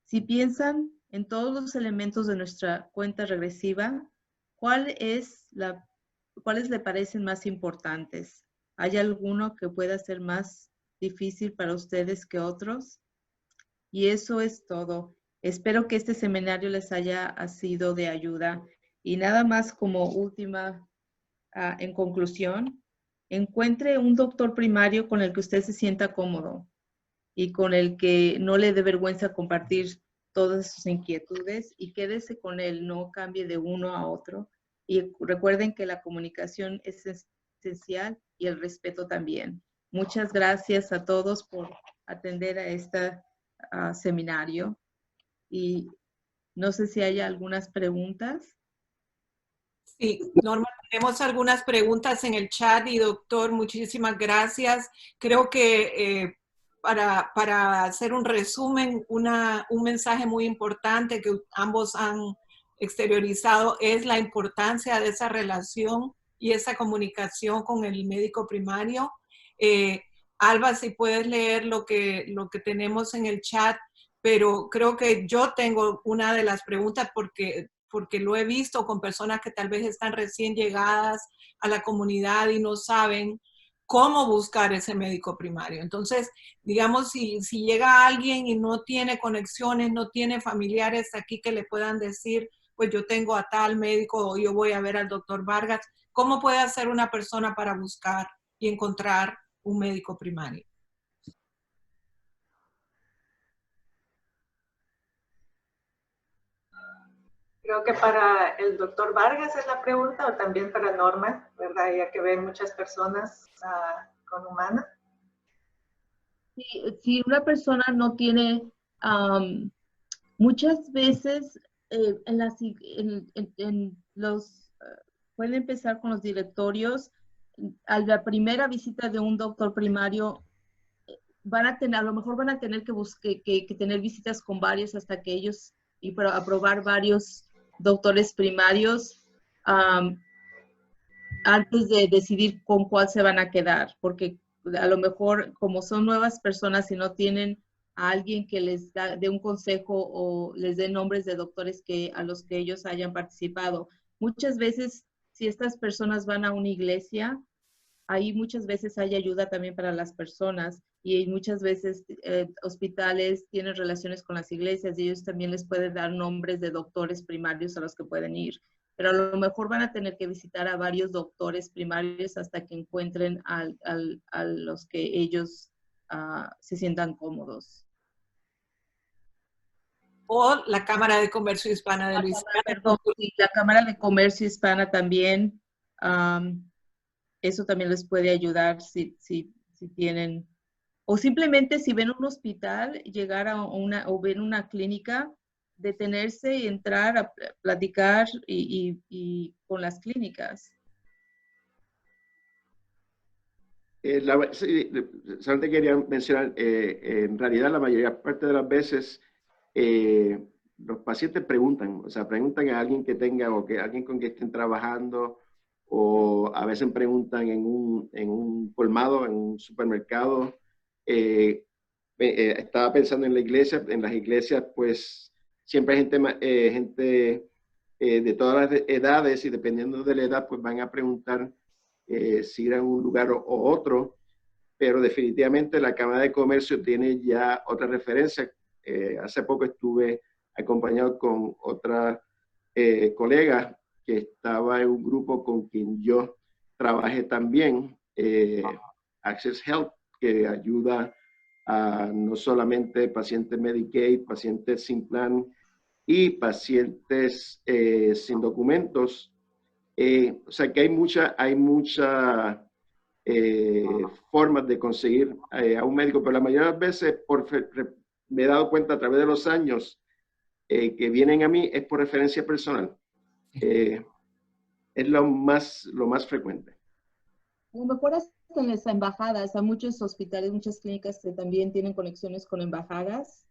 Si piensan en todos los elementos de nuestra cuenta regresiva, ¿cuáles le parecen más importantes? ¿Hay alguno que pueda ser más difícil para ustedes que otros? Y eso es todo. Espero que este seminario les haya sido de ayuda. Y nada más como última, en conclusión, encuentre un doctor primario con el que usted se sienta cómodo y con el que no le dé vergüenza compartir todas sus inquietudes, y quédese con él, no cambie de uno a otro. Y recuerden que la comunicación es esencial y el respeto también. Muchas gracias a todos por atender a este seminario. Y no sé si hay algunas preguntas. Sí, Norma, tenemos algunas preguntas en el chat y doctor, muchísimas gracias. Creo que para hacer un resumen, un mensaje muy importante que ambos han exteriorizado es la importancia de esa relación y esa comunicación con el médico primario. Alba, si puedes leer lo que tenemos en el chat, pero creo que yo tengo una de las preguntas porque lo he visto con personas que tal vez están recién llegadas a la comunidad y no saben cómo buscar ese médico primario. Entonces, digamos, si llega alguien y no tiene conexiones, no tiene familiares aquí que le puedan decir, pues yo tengo a tal médico o yo voy a ver al doctor Vargas, ¿cómo puede hacer una persona para buscar y encontrar un médico primario? Creo que para el doctor Vargas es la pregunta, o también para Norma, ¿verdad? Ya que ven muchas personas con Humana. Si una persona no tiene, muchas veces pueden empezar con los directorios. A la primera visita de un doctor primario, a lo mejor van a tener que tener visitas con varios hasta que ellos, y para aprobar varios doctores primarios antes de decidir con cuál se van a quedar, porque a lo mejor como son nuevas personas y no tienen a alguien que les dé un consejo o les dé nombres de doctores a los que ellos hayan participado. Muchas veces, si estas personas van a una iglesia, ahí muchas veces hay ayuda también para las personas, y muchas veces hospitales tienen relaciones con las iglesias y ellos también les pueden dar nombres de doctores primarios a los que pueden ir. Pero a lo mejor van a tener que visitar a varios doctores primarios hasta que encuentren a los que ellos se sientan cómodos. O la Cámara de Comercio Hispana de Luisiana. Perdón, sí, la Cámara de Comercio Hispana también. Eso también les puede ayudar si tienen, o simplemente si ven un hospital, llegar o ven una clínica, detenerse y entrar a platicar y con las clínicas. Solamente quería mencionar, en realidad la mayoría parte de las veces los pacientes preguntan, o sea, preguntan a alguien que tenga o que alguien con quien estén trabajando, o a veces preguntan en un colmado, en un supermercado. Estaba pensando en las iglesias, pues siempre hay gente de todas las edades, y dependiendo de la edad, pues van a preguntar si ir a un lugar o otro, pero definitivamente la Cámara de Comercio tiene ya otra referencia. Hace poco estuve acompañado con otra colega que estaba en un grupo con quien yo trabajé también, Access Health, que ayuda a no solamente pacientes Medicaid, pacientes sin plan y pacientes sin documentos. O sea que hay muchas formas de conseguir a un médico, pero la mayoría de las veces me he dado cuenta a través de los años que vienen a mí es por referencia personal. Es lo más frecuente. A lo mejor hasta en las embajadas, a muchos hospitales, muchas clínicas que también tienen conexiones con embajadas.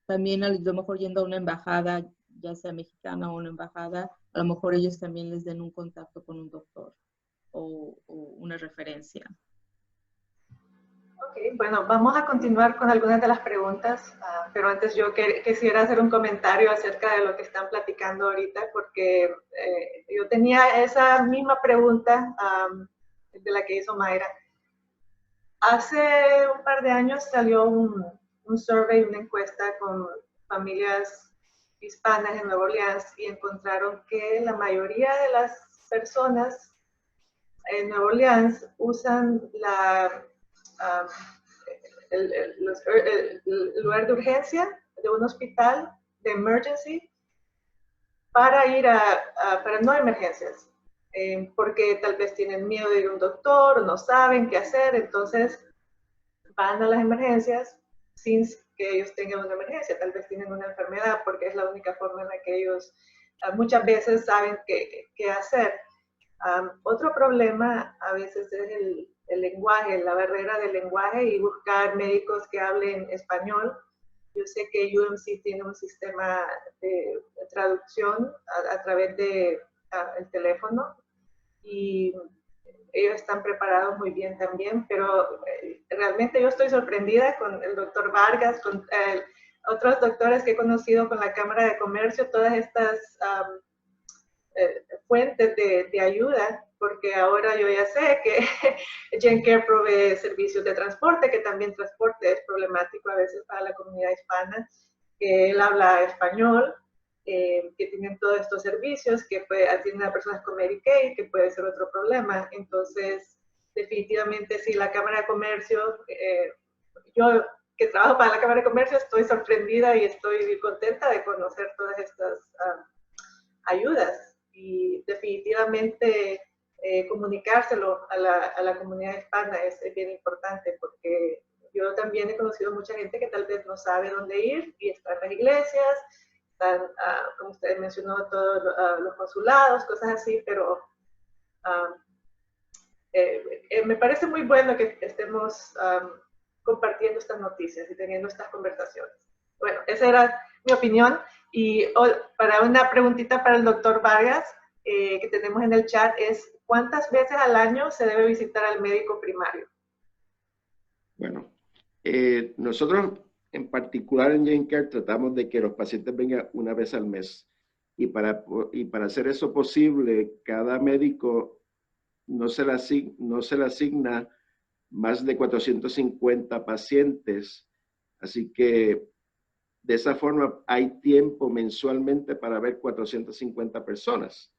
También a lo mejor yendo a una embajada, ya sea mexicana o una embajada, a lo mejor ellos también les den un contacto con un doctor o una referencia. Ok, bueno, vamos a continuar con algunas de las preguntas, pero antes yo quisiera hacer un comentario acerca de lo que están platicando ahorita, porque yo tenía esa misma pregunta de la que hizo Mayra. Hace un par de años salió un survey, una encuesta con familias hispanas en Nueva Orleans y encontraron que la mayoría de las personas en Nueva Orleans usan el lugar de urgencia de un hospital de emergency para ir para no emergencias, porque tal vez tienen miedo de ir a un doctor, no saben qué hacer, entonces van a las emergencias sin que ellos tengan una emergencia, tal vez tienen una enfermedad porque es la única forma en la que ellos muchas veces saben qué hacer. Otro problema a veces es el lenguaje, la barrera del lenguaje y buscar médicos que hablen español. Yo sé que UMC tiene un sistema de traducción a través de el teléfono y ellos están preparados muy bien también, pero realmente yo estoy sorprendida con el doctor Vargas, con otros doctores que he conocido con la Cámara de Comercio, todas estas fuentes de ayuda, porque ahora yo ya sé que GenCare provee servicios de transporte, que también transporte es problemático a veces para la comunidad hispana, que él habla español, que tienen todos estos servicios, que atienden a personas con Medicaid, que puede ser otro problema. Entonces, definitivamente, sí, la Cámara de Comercio, yo que trabajo para la Cámara de Comercio, estoy sorprendida y estoy contenta de conocer todas estas ayudas. Y definitivamente comunicárselo a la comunidad hispana es bien importante, porque yo también he conocido mucha gente que tal vez no sabe dónde ir y está en las iglesias, están, como usted mencionó, todos los consulados, cosas así, pero me parece muy bueno que estemos compartiendo estas noticias y teniendo estas conversaciones. Bueno, esa era mi opinión. Y para una preguntita para el doctor Vargas, que tenemos en el chat, es ¿cuántas veces al año se debe visitar al médico primario? Bueno, nosotros en particular en GenCare tratamos de que los pacientes vengan una vez al mes. Y para hacer eso posible, cada médico no se le asigna más de 450 pacientes. Así que de esa forma hay tiempo mensualmente para ver 450 personas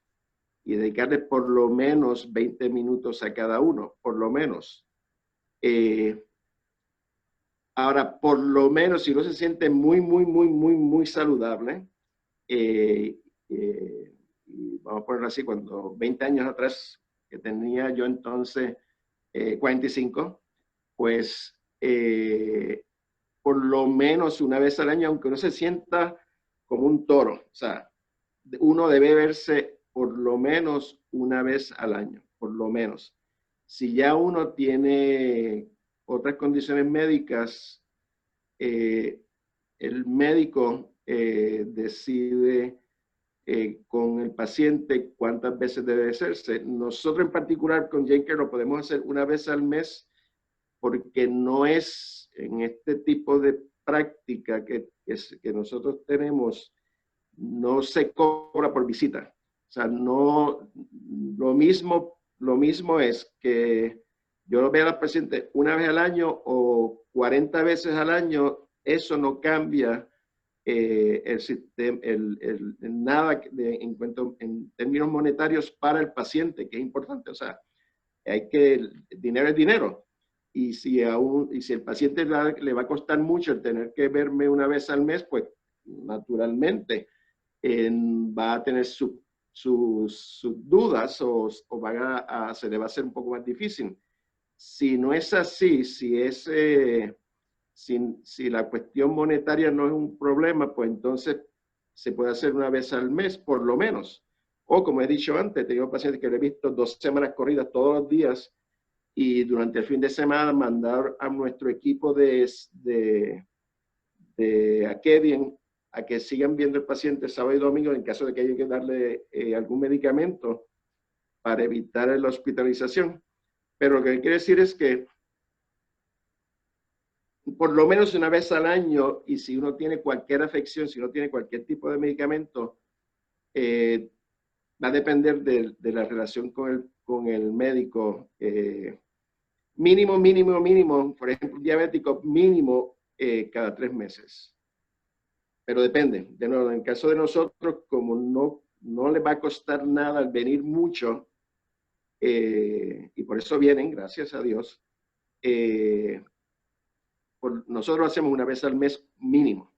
y dedicarle por lo menos 20 minutos a cada uno, por lo menos. Ahora, por lo menos, si uno se siente muy saludable, y vamos a ponerlo así, cuando 20 años atrás, que tenía yo entonces 45, pues por lo menos una vez al año, aunque uno se sienta como un toro, o sea, uno debe verse por lo menos una vez al año, por lo menos. Si ya uno tiene otras condiciones médicas, el médico decide con el paciente cuántas veces debe hacerse. Nosotros en particular con GenCare lo podemos hacer una vez al mes porque no es en este tipo de práctica que nosotros tenemos, no se cobra por visita. O sea, no, lo mismo es que yo lo vea a los pacientes una vez al año o 40 veces al año, eso no cambia el sistema, nada en términos monetarios para el paciente, que es importante. O sea, el dinero es dinero. Y si el paciente le va a costar mucho el tener que verme una vez al mes, pues naturalmente va a tener sus dudas o se le va a hacer un poco más difícil. Si no es así, si la cuestión monetaria no es un problema, pues entonces se puede hacer una vez al mes, por lo menos. O como he dicho antes, tengo pacientes que le he visto 2 semanas corridas todos los días y durante el fin de semana mandar a nuestro equipo de Acadian a que sigan viendo el paciente sábado y domingo en caso de que haya que darle algún medicamento para evitar la hospitalización. Pero lo que quiere decir es que por lo menos una vez al año, y si uno tiene cualquier afección, si uno tiene cualquier tipo de medicamento, va a depender de la relación con el médico. Mínimo, por ejemplo, diabético, mínimo cada 3 meses. pero depende. De nuevo, en el caso de nosotros, como no les va a costar nada al venir mucho, y por eso vienen, gracias a Dios, nosotros hacemos una vez al mes mínimo.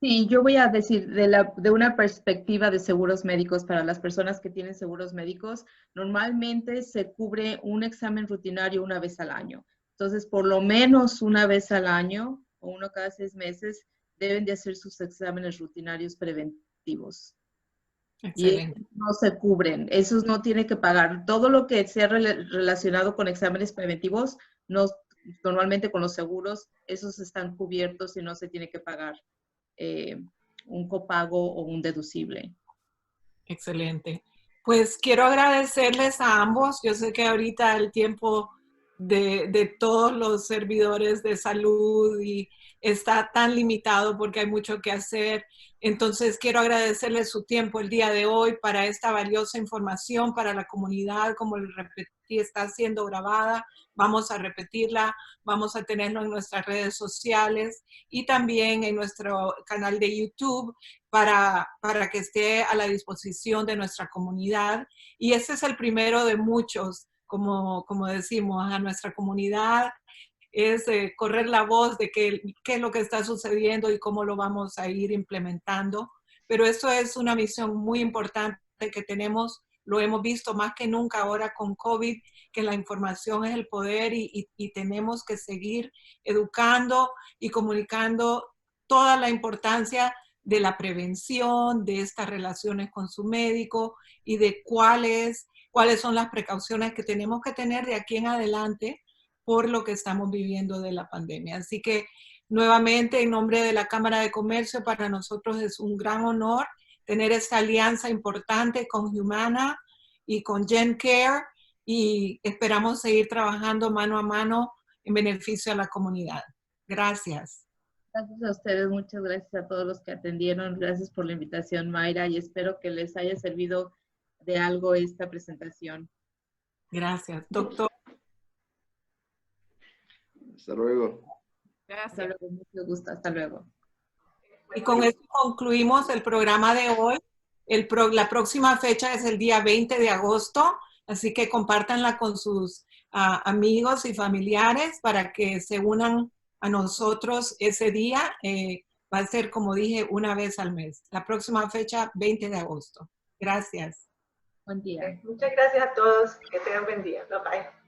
Sí, yo voy a decir, de una perspectiva de seguros médicos, para las personas que tienen seguros médicos, normalmente se cubre un examen rutinario una vez al año. Entonces, por lo menos una vez al año, o uno cada 6 meses, deben de hacer sus exámenes rutinarios preventivos. Excelente. Y no se cubren, esos no tiene que pagar. Todo lo que sea relacionado con exámenes preventivos, normalmente con los seguros, esos están cubiertos y no se tiene que pagar un copago o un deducible. Excelente. Pues quiero agradecerles a ambos. Yo sé que ahorita el tiempo de todos los servidores de salud y está tan limitado porque hay mucho que hacer. Entonces quiero agradecerles su tiempo el día de hoy para esta valiosa información para la comunidad. Como les repetí, está siendo grabada. Vamos a repetirla, vamos a tenerlo en nuestras redes sociales y también en nuestro canal de YouTube para que esté a la disposición de nuestra comunidad. Y este es el primero de muchos, como decimos, a nuestra comunidad es correr la voz de qué es lo que está sucediendo y cómo lo vamos a ir implementando. Pero eso es una misión muy importante que tenemos, lo hemos visto más que nunca ahora con COVID, que la información es el poder y tenemos que seguir educando y comunicando toda la importancia de la prevención, de estas relaciones con su médico y de cuáles son las precauciones que tenemos que tener de aquí en adelante por lo que estamos viviendo de la pandemia. Así que nuevamente en nombre de la Cámara de Comercio, para nosotros es un gran honor tener esta alianza importante con Humana y con GenCare y esperamos seguir trabajando mano a mano en beneficio a la comunidad. Gracias. Gracias a ustedes, muchas gracias a todos los que atendieron. Gracias por la invitación, Mayra, y espero que les haya servido de algo esta presentación. Gracias, doctor. Hasta luego. Gracias. Hasta luego, mucho gusto. Hasta luego. Y con esto concluimos el programa de hoy. La próxima fecha es el día 20 de agosto, así que compártanla con sus amigos y familiares para que se unan a nosotros ese día. Va a ser, como dije, una vez al mes. La próxima fecha, 20 de agosto. Gracias. Buen día. Muchas gracias a todos. Que tengan buen día. Bye bye.